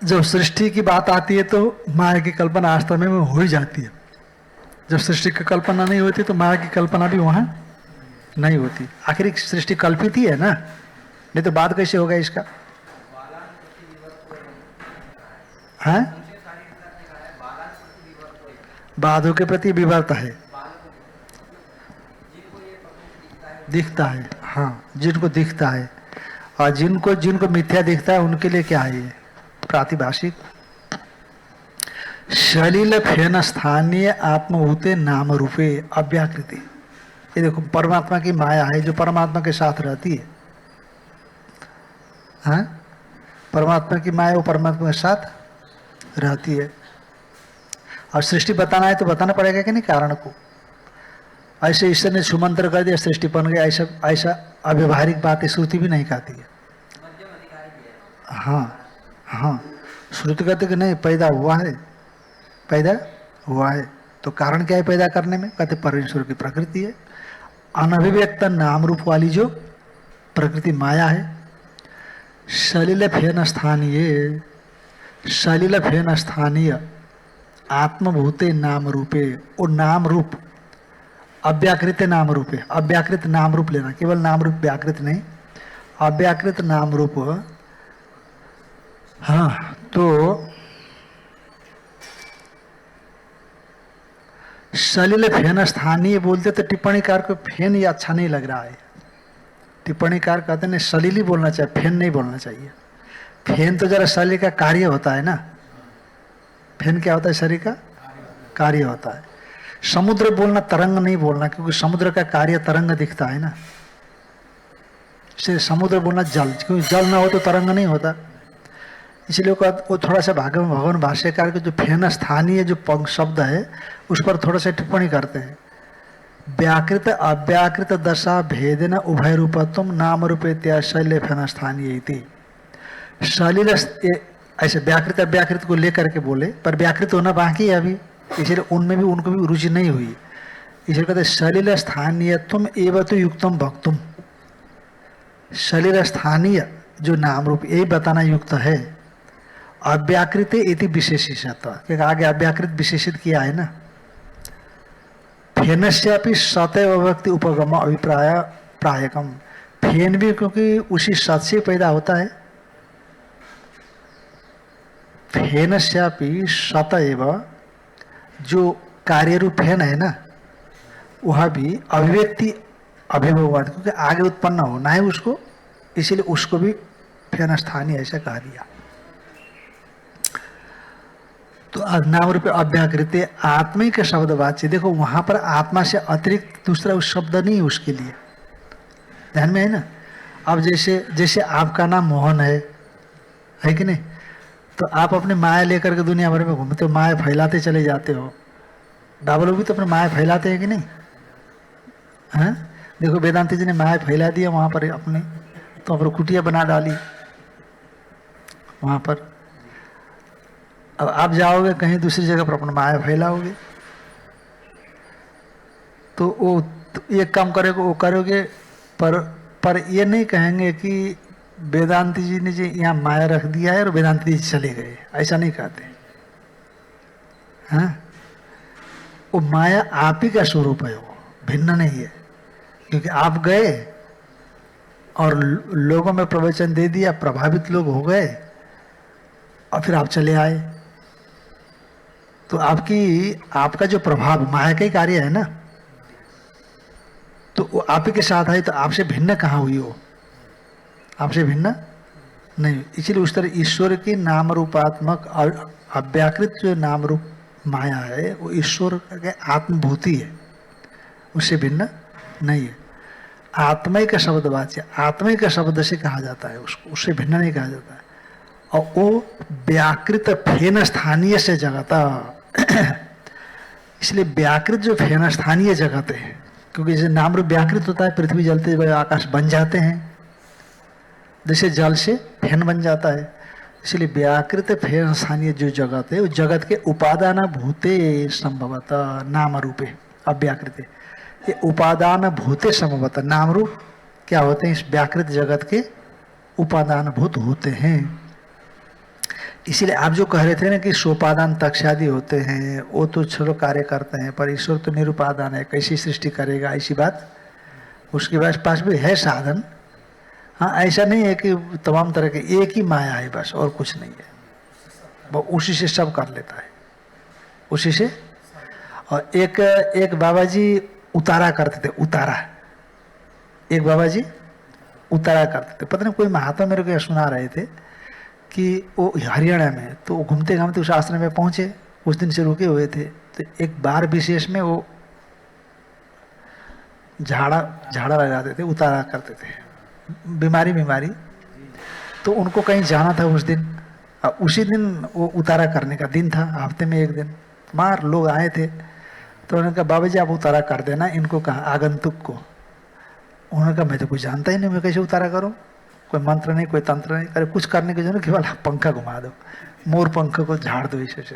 Speaker 1: जब सृष्टि की बात आती है तो माया की कल्पना वास्तव में हो ही जाती है। जब सृष्टि की कल्पना नहीं होती तो माया की कल्पना भी वहां नहीं होती। आखिर सृष्टि कल्पित ही है ना, नहीं तो बात कैसे होगा इसका? है बाधों के प्रति विवर्त है, दिखता है, हाँ, जिनको दिखता है, और जिनको मिथ्या दिखता है उनके लिए क्या है? ये प्रातिभाषिक। सलील फेन स्थानीय आत्मभूते नाम रूपे अव्याकृति, ये देखो परमात्मा की माया है जो परमात्मा के साथ रहती है। हाँ, परमात्मा की माया वो परमात्मा के साथ रहती है। और सृष्टि बताना है तो बताना पड़ेगा कि नहीं कारण को। ऐसे ईश्वर ने सुमंत्र कर दिया, सृष्टि बन गया, ऐसा अव्यवहारिक बात श्रुति भी नहीं कहती है। हाँ हाँ, श्रुति कहते कि नहीं पैदा हुआ है, पैदा हुआ है। तो कारण क्या है पैदा करने में? कहते परमेश्वर की प्रकृति है, अनभिव्यक्त नाम रूप वाली जो प्रकृति माया है। सलिल फेन स्थानीय, सलिल फेन स्थानीय आत्मभूते नाम रूपे, वो नाम रूप अव्याकृत नाम रूप है। अव्याकृत नाम रूप लेना, केवल नाम रूप व्याकृत नहीं, अव्याकृत नाम रूप। हाँ, तो सलिल फेन स्थानीय बोलते तो टिप्पणीकार को फेन ये अच्छा नहीं लग रहा है। टिप्पणीकार कहते हैं सलिल ही बोलना चाहिए, फेन नहीं बोलना चाहिए। फेन तो जरा शरीर का कार्य होता है ना। फेन क्या होता है? शरीर का कार्य होता है। समुद्र बोलना तरंग नहीं बोलना, क्योंकि समुद्र का कार्य तरंग दिखता है ना। इसलिए समुद्र बोलना जल, क्योंकि जल ना हो तो तरंग नहीं होता। इसलिए वो थोड़ा सा भगवान भाष्यकार के जो फेन स्थानीय जो पंग शब्द है उस पर थोड़ा सा टिप्पणी करते हैं। व्याकृत अव्याकृत दशा भेदन उभय रूपत्व नाम रूपे शैल्य फेन स्थानीय इति। सलिल ऐसे व्याकृत अव्याकृत को लेकर के बोले, पर व्याकृत होना बाकी है अभी, इसलिए उनमें भी उनको भी रुचि नहीं हुई। इसलिए कहते सलिल स्थानीयत्वम एवं तो युक्तम भक्तुम। सलिल स्थानीय जो नाम रूप यही बताना युक्त है। अव्याकृत इति विशेषित, क्योंकि आगे अव्याकृत विशेषित किया है ना। फेनस्यापि सतैव व्यक्ति उपगम अभिप्राय प्रायकम। फेन भी क्योंकि उसी सत से पैदा होता है। फेनस्यापि सतैव जो कार्य रूप फेन है ना, वह भी अभिव्यक्ति अभिभवाद, क्योंकि आगे उत्पन्न होना है उसको, इसीलिए उसको भी फेन स्थानीय ऐसा कहा दिया। तो नाम रूप अव्याकृत आत्मिक शब्द वाच्य, देखो वहां पर आत्मा से अतिरिक्त दूसरा शब्द नहीं उसके लिए, ध्यान में है ना। अब जैसे आपका नाम मोहन है कि नहीं, तो आप अपने माया लेकर के दुनिया भर में घूमते हो, माया फैलाते चले जाते हो। डाबल भी तो अपने माया फैलाते हैं कि नहीं? हाँ, देखो वेदांति जी ने माया फैला दिया वहां पर अपने, तो अपने कुटिया बना डाली वहां पर। अब आप जाओगे कहीं दूसरी जगह पर अपना माया फैलाओगे, तो वो एक काम करोगे वो करोगे, पर ये नहीं कहेंगे कि वेदांति जी ने जी यहाँ माया रख दिया है और वेदांति जी चले गए, ऐसा नहीं कहते। हाँ, वो माया आप ही का स्वरूप है, वो भिन्न नहीं है। क्योंकि आप गए और लोगों में प्रवचन दे दिया, प्रभावित लोग हो गए और फिर आप चले आए, तो आपका जो प्रभाव माया का ही कार्य है ना, तो वो आप ही के साथ आई, तो आपसे भिन्न कहाँ हुई? वो आपसे भिन्न नहीं। इसलिए उस तरह ईश्वर की नाम रूपात्मक और अव्याकृत जो नाम रूप माया है वो ईश्वर के आत्मभूति है, उससे भिन्न नहीं है। आत्मय का शब्द वाच्य, आत्मय का शब्द से कहा जाता है उसको, उससे भिन्न नहीं कहा जाता है। और वो व्याकृत फेन स्थानीय से जगता, इसलिए व्याकृत जो फेन स्थानीय जगत है, क्योंकि जैसे नाम रूप व्याकृत होता है, पृथ्वी जलते हुए आकाश बन जाते हैं, जैसे जल से फेन बन जाता है, इसलिए व्याकृत फेन स्थानीय जो जगत है वो जगत के उपादान भूते संभवतः नाम रूपे अव्याकृत। ये उपादान भूते संभवतः नाम रूप क्या होते हैं? इस व्याकृत जगत के उपादान भूत होते हैं। इसीलिए आप जो कह रहे थे ना कि सोपादान तक्षादि होते हैं, वो तो चलो कार्य करते हैं, पर ईश्वर तो निरुपादान है, कैसी सृष्टि करेगा? ऐसी बात उसके पास भी है साधन। हाँ, ऐसा नहीं है कि तमाम तरह के एक ही माया है बस, और कुछ नहीं है, वो उसी से सब कर लेता है, उसी से। और एक बाबा जी उतारा करते थे, उतारा, एक बाबा जी उतारा करते थे। पता नहीं कोई महात्मा मेरे को सुना रहे थे कि वो हरियाणा में, तो वो घूमते घूमते उस आश्रम में पहुंचे, उस दिन से रुके हुए थे, तो एक बार विशेष में वो झाड़ा लगाते थे, उतारा करते थे, बीमारी। तो उनको कहीं जाना था उस दिन, उसी दिन वो उतारा करने का दिन था, हफ्ते में एक दिन। मार लोग आए थे, तो उन्होंने कहा बाबा जी आप उतारा कर देना इनको, कहा आगंतुक को। उन्होंने कहा मैं तो कुछ जानता ही नहीं, मैं कैसे उतारा करूं? कोई मंत्र नहीं, कोई तंत्र नहीं, अरे कुछ करने की जरूरत, केवल पंखा घुमा दो, मोर पंख को झाड़ दो इसे से।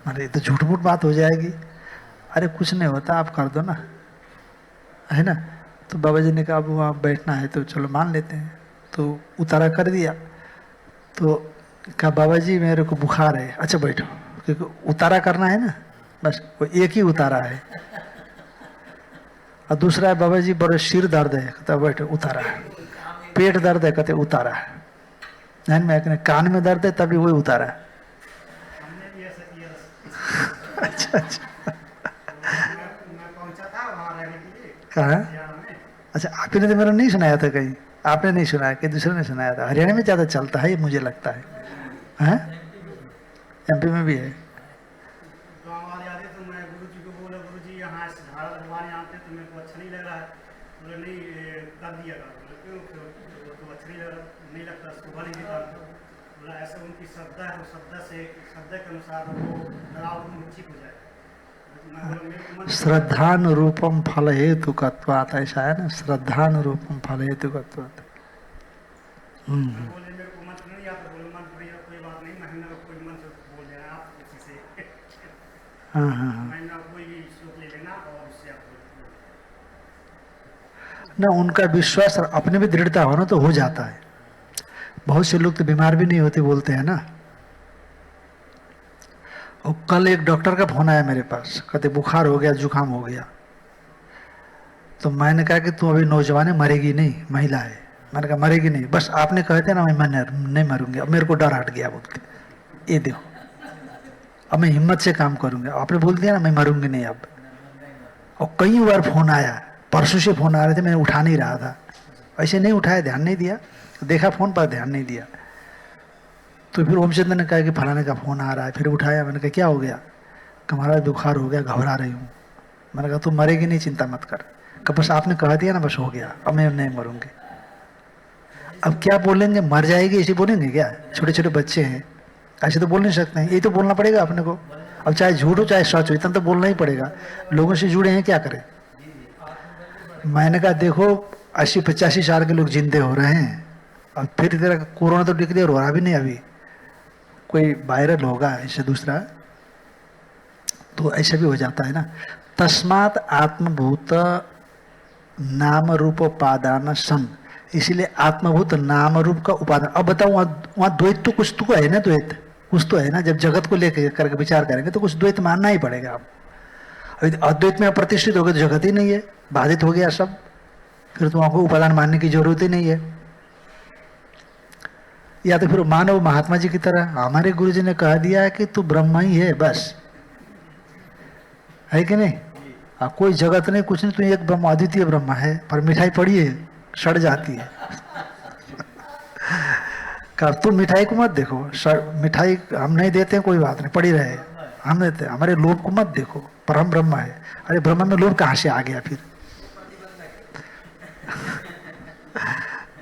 Speaker 1: मैंने ये तो झूठ मूठ बात हो जाएगी। अरे कुछ नहीं होता, आप कर दो ना, है ना। तो बाबा जी ने कहा अब वहाँ बैठना है तो चलो मान लेते हैं। तो उतारा कर दिया। तो कहा बाबा जी मेरे को बुखार है। अच्छा बैठो, क्योंकि उतारा करना है ना, बस वो एक ही उतारा है। और दूसरा है बाबा जी बड़े सिर दर्द है, कहता बैठो उतारा है। पेट दर्द है, कहते उतारा है। नहीं मैं कहने कान में दर्द है, तभी वही उतारा है। अच्छा अच्छा, कहा? अच्छा आपने तो मेरा नहीं सुनाया था कहीं, आपने नहीं सुनाया कि दूसरे ने सुनाया था। हरियाणा में ज़्यादा चलता है ये मुझे लगता है, हैं? एमपी में भी है।
Speaker 2: तो हमारे आते तो मैं गुरु जी को बोला, गुरु जी यहाँ झाड़ा लगवाने आते तो मेरे को अच्छा नहीं लग रहा है। बोले नहीं कर दिया था। बोले क्यों? तो अच्छा नहीं लग रहा, नहीं लगता, सुबह नहीं देता। बोला ऐसा उनकी श्रद्धा है, श्रद्धा से श्रद्धा के अनुसार वो लगाव ठीक हो जाए।
Speaker 1: श्रद्धानुरूपम फल हेतु कत्वात, ऐसा है ना, श्रद्धानुरूपम फल हेतु कत्वात।
Speaker 2: बोले मेरे को मंत्र नहीं आता। बोले मंत्र नहीं आता कोई बात नहीं, महीना का कोई मंत्र बोल देना आप उसी से।
Speaker 1: हाँ हाँ
Speaker 2: महीना कोई भी श्लोक ले लेना और उससे आप
Speaker 1: ना, उनका विश्वास और अपने भी दृढ़ता हो ना तो हो जाता है। बहुत से लोग तो बीमार भी नहीं होते बोलते हैं ना। और कल एक डॉक्टर का फोन आया मेरे पास, कहते बुखार हो गया, जुकाम हो गया। तो मैंने कहा कि तू अभी नौजवान है, मरेगी नहीं, महिला है। मैंने कहा मरेगी नहीं, बस आपने कहते ना मैं नहीं मरूंगी। अब मेरे को डर हट गया बोलते, ये देखो अब मैं हिम्मत से काम करूंगा। आपने बोल दिया ना मैं मरूंगी नहीं अब। और कई बार फोन आया, परसों से फोन आ रहे थे, मैं उठा नहीं रहा था, ऐसे नहीं उठाया, ध्यान नहीं दिया, देखा फोन पर ध्यान नहीं दिया। तो फिर ओमचंद्र ने कहा कि फलाने का फोन आ रहा है। फिर उठाया, मैंने कहा क्या हो गया? हमारा बुखार हो गया, घबरा रही हूँ। मैंने कहा तू मरेगी नहीं, चिंता मत कर। कहा बस आपने कह दिया ना, बस हो गया, अब मैं नहीं मरूंगी। अब क्या बोलेंगे, मर जाएगी ऐसे बोलेंगे क्या? छोटे छोटे बच्चे हैं, ऐसे तो बोल नहीं सकते हैं। ये तो बोलना पड़ेगा अपने को। अब चाहे झूठ हो चाहे सच हो, इतना तो बोलना ही पड़ेगा। लोगों से जुड़े हैं, क्या करें। मैंने कहा देखो 80-85 साल के लोग जिंदे हो रहे हैं, और फिर तेरा कोरोना तो डिक्लेयर हो रहा भी नहीं, अभी कोई वायरल होगा ऐसे दूसरा, तो ऐसा भी हो जाता है ना। तस्मात आत्मभूत नाम रूप उपादान सन, इसीलिए आत्मभूत नाम रूप का उपादान। अब बताओ वहाँ द्वैत तो कुछ तो है ना, द्वैत कुछ तो है ना। जब जगत को लेकर करके विचार करेंगे तो कुछ द्वैत मानना ही पड़ेगा। आप अद्वैत में प्रतिष्ठित हो गए तो जगत ही नहीं है, बाधित हो गया सब, फिर तो आपको उपादान मानने की जरूरत ही नहीं है। या तो फिर मानो महात्मा जी की तरह, हमारे गुरु जी ने कह दिया है कि तू ब्रह्म ही है, बस, है कि नहीं। कोई जगत नहीं, कुछ नहीं, तू एक ब्रह्म, अद्वितीय ब्रह्म है। पर मिठाई पड़ी है, सड़ जाती है। कर तुम मिठाई को मत देखो, मिठाई हम नहीं देते हैं, कोई बात नहीं, पड़ी रहे, हम देते हैं। हमारे लोभ को मत देखो, पर हम ब्रह्म है। अरे ब्रह्म में लोभ कहाँ से आ गया फिर?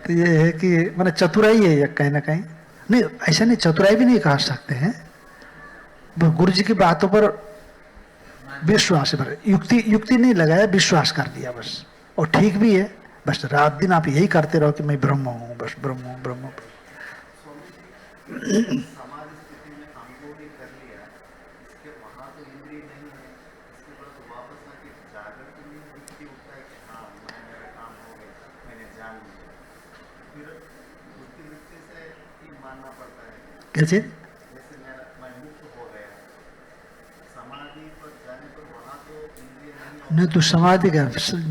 Speaker 1: तो ये है कि मैंने चतुराई है ये कहीं ना कहीं। नहीं ऐसा नहीं, चतुराई भी नहीं कह सकते हैं, गुरु जी की बातों पर विश्वास है, युक्ति नहीं लगाया, विश्वास कर दिया बस। और ठीक भी है, बस रात दिन आप यही करते रहो कि मैं ब्रह्म हूँ, बस ब्रह्म हूँ, ब्रह्म हूँ। क्या चीज? नहीं तो समाधि का,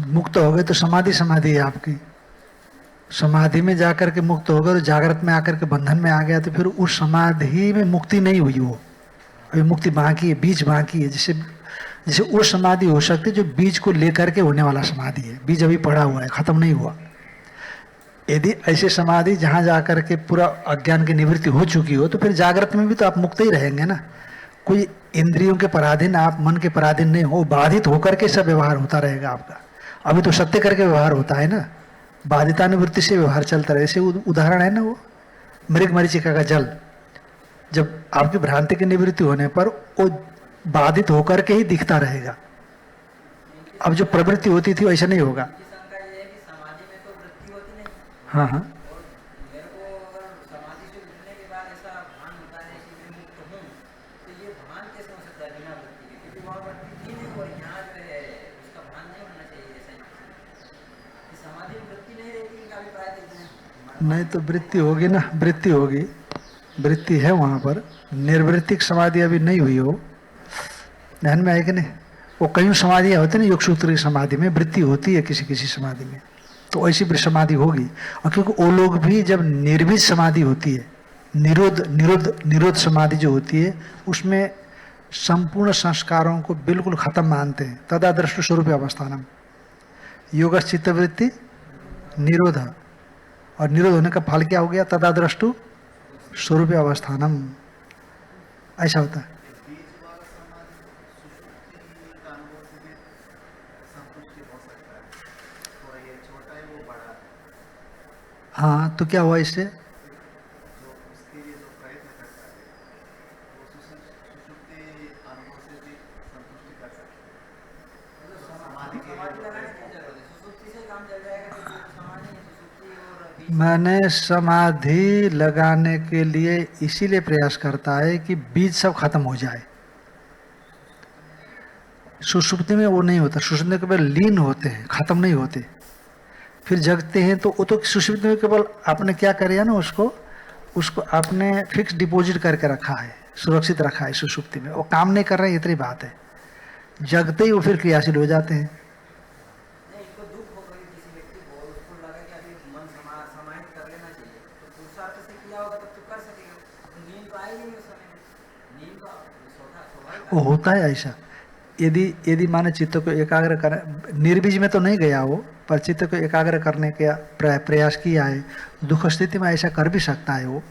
Speaker 1: मुक्त हो गए तो समाधि है आपकी। समाधि में जाकर के मुक्त हो गए तो जागृत में आकर के बंधन में आ गया, तो फिर उस समाधि में मुक्ति नहीं हुई, वो अभी मुक्ति बाकी है, बीज बाकी है। जैसे वो समाधि हो सकती है जो बीज को लेकर के होने वाला समाधि है, बीज अभी पड़ा हुआ है, खत्म नहीं हुआ। यदि ऐसे समाधि जहाँ जाकर के पूरा अज्ञान की निवृत्ति हो चुकी हो, तो फिर जागृत में भी तो आप मुक्त ही रहेंगे ना। कोई इंद्रियों के पराधीन, आप मन के पराधीन नहीं हो, बाधित होकर के सब व्यवहार होता रहेगा आपका। अभी तो सत्य करके व्यवहार होता है ना, बाधितानुवृत्ति से व्यवहार चलता रहे। ऐसे उदाहरण है ना वो मृग मरीचिका का जल, जब आपकी भ्रांति की निवृत्ति होने पर वो बाधित होकर के ही दिखता रहेगा। अब जो प्रवृत्ति होती थी वैसा नहीं होगा। हाँ हाँ नहीं तो वृत्ति होगी ना, वृत्ति होगी, वृत्ति है वहाँ पर। निर्वृत्तिक समाधि अभी नहीं हुई हो, ध्यान में आए कि नहीं? वो कई समाधियाँ होती है ना, योग सूत्र की समाधि में वृत्ति होती है किसी किसी समाधि में, तो ऐसी भी समाधि होगी। और क्योंकि वो लोग भी जब निर्विज समाधि होती है, निरोध समाधि जो होती है, उसमें संपूर्ण संस्कारों को बिल्कुल खत्म मानते हैं। तदा दृष्टि स्वरूप अवस्थानम योग चित्तवृत्ति निरोध, और निरोध होने का फल क्या हो गया? तदा दृष्टु स्वरूप अवस्थानम, ऐसा होता है। हाँ, तो क्या हुआ इससे? मैंने समाधि लगाने के लिए इसीलिए प्रयास करता है कि बीज सब खत्म हो जाए। सुषुप्ति में वो नहीं होता, सुषुप्ति में केवल लीन होते हैं, खत्म नहीं होते, फिर जगते हैं। तो वो तो सुषुप्ति में केवल आपने क्या किया ना, उसको आपने फिक्स डिपॉजिट करके रखा है, सुरक्षित रखा है सुषुप्ति में, वो काम नहीं कर रहे हैं, इतनी बात है। जगते ही वो फिर क्रियाशील हो जाते हैं। वो होता है ऐसा, यदि माने चित्त को एकाग्र कर, निर्बीज में तो नहीं गया वो, पर चित्त को एकाग्र करने का प्रयास किया है, दुख स्थिति में ऐसा कर भी सकता है वो।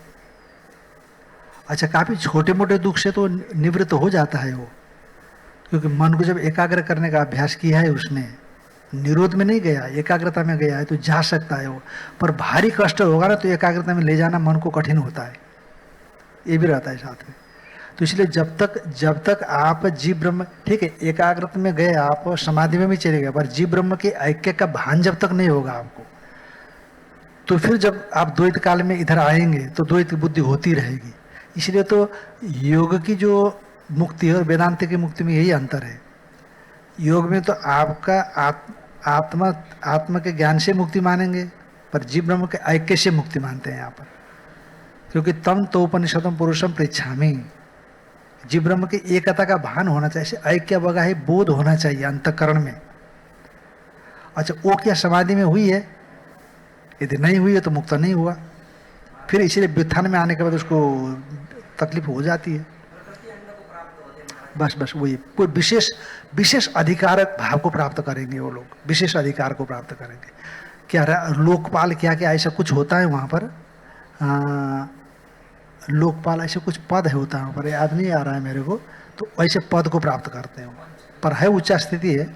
Speaker 1: अच्छा, काफी छोटे मोटे दुख से तो निवृत्त हो जाता है वो, क्योंकि मन को जब एकाग्र करने का अभ्यास किया है उसने, निरोध में नहीं गया, एकाग्रता में गया है, तो जा सकता है वो। पर भारी कष्ट होगा ना, तो एकाग्रता में ले जाना मन को कठिन होता है, ये भी रहता है साथ में। तो इसलिए जब तक आप जीव ब्रह्म, ठीक है, एकाग्रता में गए, आप समाधि में भी चले गए, पर जीव ब्रह्म के ऐक्य का भान जब तक नहीं होगा आपको, तो फिर जब आप द्वैत काल में इधर आएंगे तो द्वैत की बुद्धि होती रहेगी। इसलिए तो योग की जो मुक्ति है और वेदांत की मुक्ति में यही अंतर है। योग में तो आपका आत्मा के ज्ञान से मुक्ति मानेंगे, पर जीव ब्रह्म के ऐक्य से मुक्ति मानते हैं यहाँ पर, क्योंकि तम तो उपनिषदम पुरुषम पृच्छामि, जीव ब्रह्म की एकता का भान होना चाहिए, ऐक्य वगैरह है, बोध होना चाहिए अंतःकरण में। अच्छा, वो क्या समाधि में हुई है? यदि नहीं हुई है तो मुक्त नहीं हुआ, फिर इसीलिए व्युत्थान में आने के बाद उसको तकलीफ हो जाती है। बस वही विशेष अधिकार भाव को प्राप्त करेंगे वो लोग, विशेष अधिकार को प्राप्त करेंगे। क्या लोकपाल क्या क्या ऐसा कुछ होता है वहाँ पर, लोकपाल ऐसे कुछ पद है होता है वहाँ पर, याद नहीं आ रहा है मेरे को, तो ऐसे पद को प्राप्त करते हैं, पर है उच्च स्थिति है।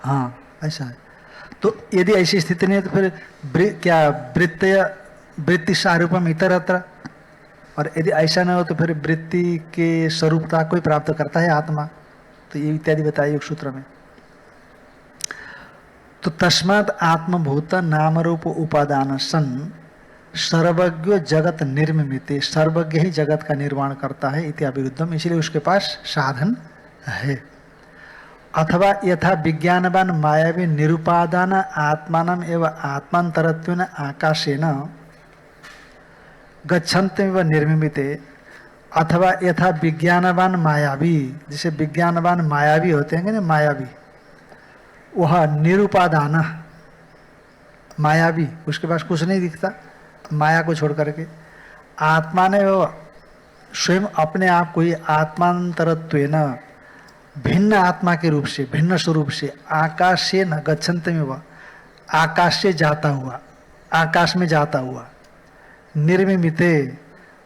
Speaker 1: हाँ, ऐसा है। तो यदि ऐसी स्थिति नहीं है तो फिर क्या वृत्ति सारूपम इतरत्र, और यदि ऐसा न हो तो फिर वृत्ति के स्वरूपता को ही प्राप्त करता है आत्मा। तो ये इत्यादि बताइए एक सूत्र में। तो तस्मात् आत्मभूत नाम रूप उपादान सन सर्वज्ञ जगत निर्मित, सर्वज्ञ ही जगत का निर्माण करता है इत्याविरुद्धम, इसलिए उसके पास साधन है। अथवा यथा विज्ञानवान मायावी निरुपादान आत्मानम एवं आत्मांतरत्वेन आकाशेन गच्छन्त्येव निर्मिते, अथवा यथा विज्ञानवान मायावी, जैसे विज्ञानवान मायावी होते हैं ना, मायावी, वह निरुपादान मायावी, उसके पास कुछ नहीं दिखता माया को छोड़ करके, आत्मा ने वो स्वयं अपने आप को ही आत्मांतरत्वेन भिन्न आत्मा के रूप से, भिन्न स्वरूप से, आकाश से न गच्छन्ते में, वह आकाश से जाता हुआ, आकाश में जाता हुआ, निर्मिते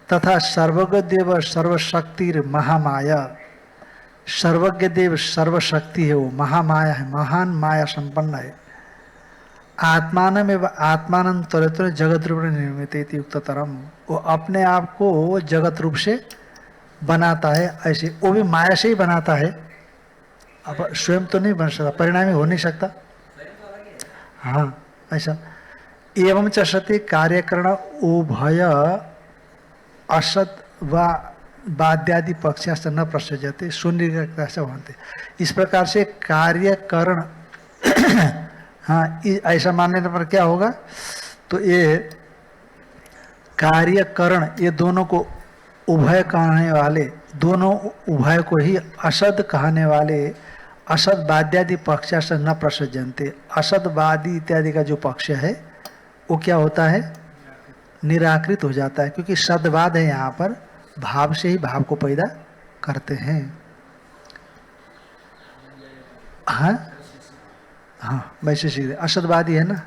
Speaker 1: तथा सर्वज्ञ देव सर्वशक्ति महामाया, सर्वज्ञ देव सर्वशक्ति है, वो महामाया है, महान माया संपन्न है। आत्मान एवं आत्मानंतर जगत रूप निर्मित युक्ततरम, वो अपने आप को जगत रूप से बनाता है, ऐसे वो भी माया से ही बनाता है, अब स्वयं तो नहीं बन सकता, परिणामी हो नहीं सकता। हाँ, ऐसा। एवं च सति कार्यकरण उभय असत व बाध्यादि पक्षाश्च न प्रसज्यते शून्य से भवन्ति। इस प्रकार से कार्यकरण हाँ ऐसा मानने पर क्या होगा, तो ये कार्यकरण ये दोनों को उभय कहने वाले, दोनों उभय को ही असद कहने वाले असद बाध्यादि पक्षाश्च न प्रसज्यन्ते। असदवादी इत्यादि का जो पक्ष है वो क्या होता है, निराकृत हो जाता है, क्योंकि सदवाद है यहाँ पर, भाव से ही भाव को पैदा करते हैं। हाँ हाँ वैसे सीधे असतवादी है ना,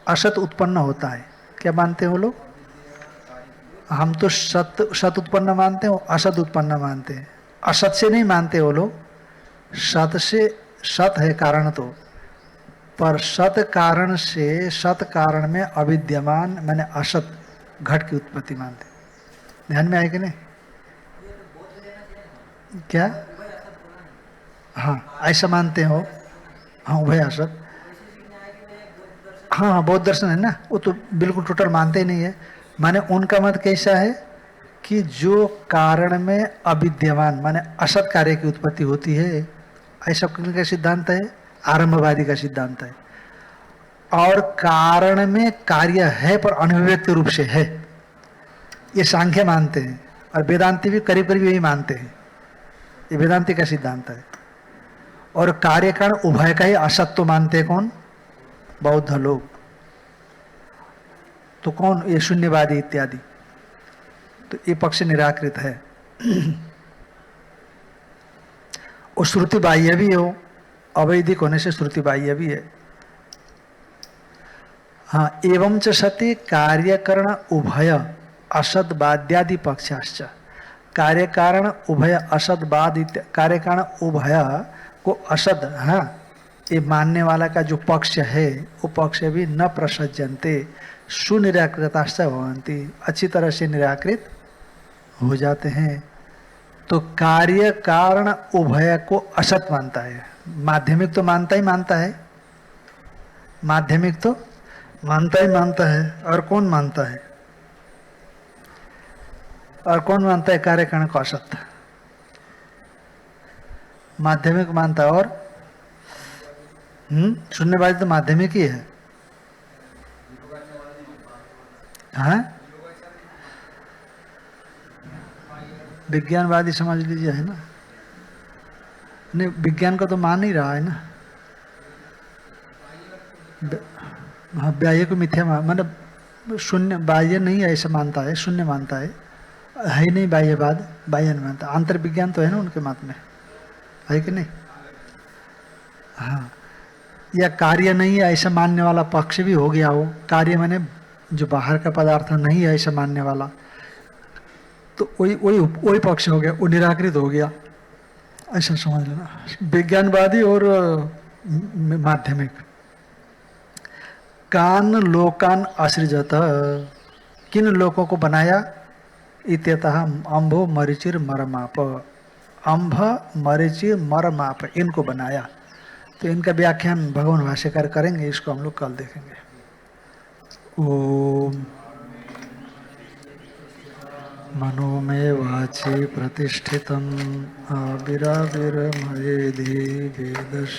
Speaker 1: असत उत्पन्न होता है। क्या मानते हो लोग, हम तो सत उत्पन्न मानते हो, असत उत्पन्न मानते हैं। असत से नहीं मानते वो लोग, सत से, सत है कारण तो, पर सत कारण से सत कारण में अविद्यमान मैंने असत घट की उत्पत्ति मानते। ध्यान में आए कि नहीं, क्या हाँ ऐसा मानते हो, हाँ उभय असत, हाँ हाँ बौद्ध दर्शन है ना, वो तो बिल्कुल टोटल मानते ही नहीं है। माने उनका मत कैसा है कि जो कारण में अविद्यमान माने असत कार्य की उत्पत्ति होती है, ऐसा किनका सिद्धांत है, आरंभवादी का सिद्धांत है। और कारण में कार्य है पर अनभिव्यक्त रूप से है, ये सांख्य मानते हैं, और वेदांती भी करीब करीब यही मानते हैं, ये वेदांती का सिद्धांत है। और कार्य कारण उभय का ही असत्व मानते हैं कौन, बौद्ध लोग। तो कौन, ये शून्यवादी इत्यादि, तो ये पक्ष निराकृत है। और श्रुति बाह्य भी हो, अवैधिक होने से श्रुति बाह्य भी है। हाँ एवं च सति कार्यकरण उभय असद्बाद्यादि पक्षाश्च, कार्य कारण उभय असद्बाद, कार्य कारण उभय को असद, हाँ ये मानने वाला का जो पक्ष है वो पक्ष भी न प्रसज्यन्ते सुनिराकृताश्च भवन्ति, अच्छी तरह से निराकृत हो जाते हैं। तो कार्य कारण उभय को असत मानता है, माध्यमिक तो मानता ही मानता है, माध्यमिक तो मानता ही मानता है। और कौन मानता है, और कौन मानता है कार्य कारण को असत, माध्यमिक मानता है। और शून्यवादी तो माध्यमिक ही है। हाँ विज्ञानवादी समझ लीजिए है ना, नहीं विज्ञान को तो मान ही रहा है ना, हाँ बाह्य को मिथ्या मतलब शून्य, बाह्य नहीं है ऐसा मानता है, शून्य मानता है ही नहीं, बाह्यवाद बाह्य नहीं मानता। अंतर्विज्ञान तो है ना उनके मत में, है कि नहीं। हाँ या कार्य नहीं है ऐसा मानने वाला पक्ष भी हो गया हो, कार्य माने जो बाहर का पदार्थ नहीं है ऐसा मानने वाला, तो वही पक्ष हो गया, वो निराकृत हो गया, ऐसा समझ लेना। विज्ञानवादी और माध्यमिक। कान लोकान असृजत, किन लोगों को बनाया, इत्यतः अम्भो मरीचिर मरमाप, अम्भ मरीचिर मरमाप इनको बनाया। तो इनका व्याख्यान भगवान भाष्यकार करेंगे, इसको हम लोग कल देखेंगे। ओम मनोमय वाचि प्रतिष्ठितम् आविराविरमयेधि वेदस्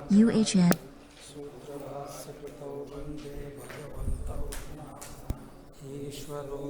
Speaker 3: UHN
Speaker 4: ईश्वरो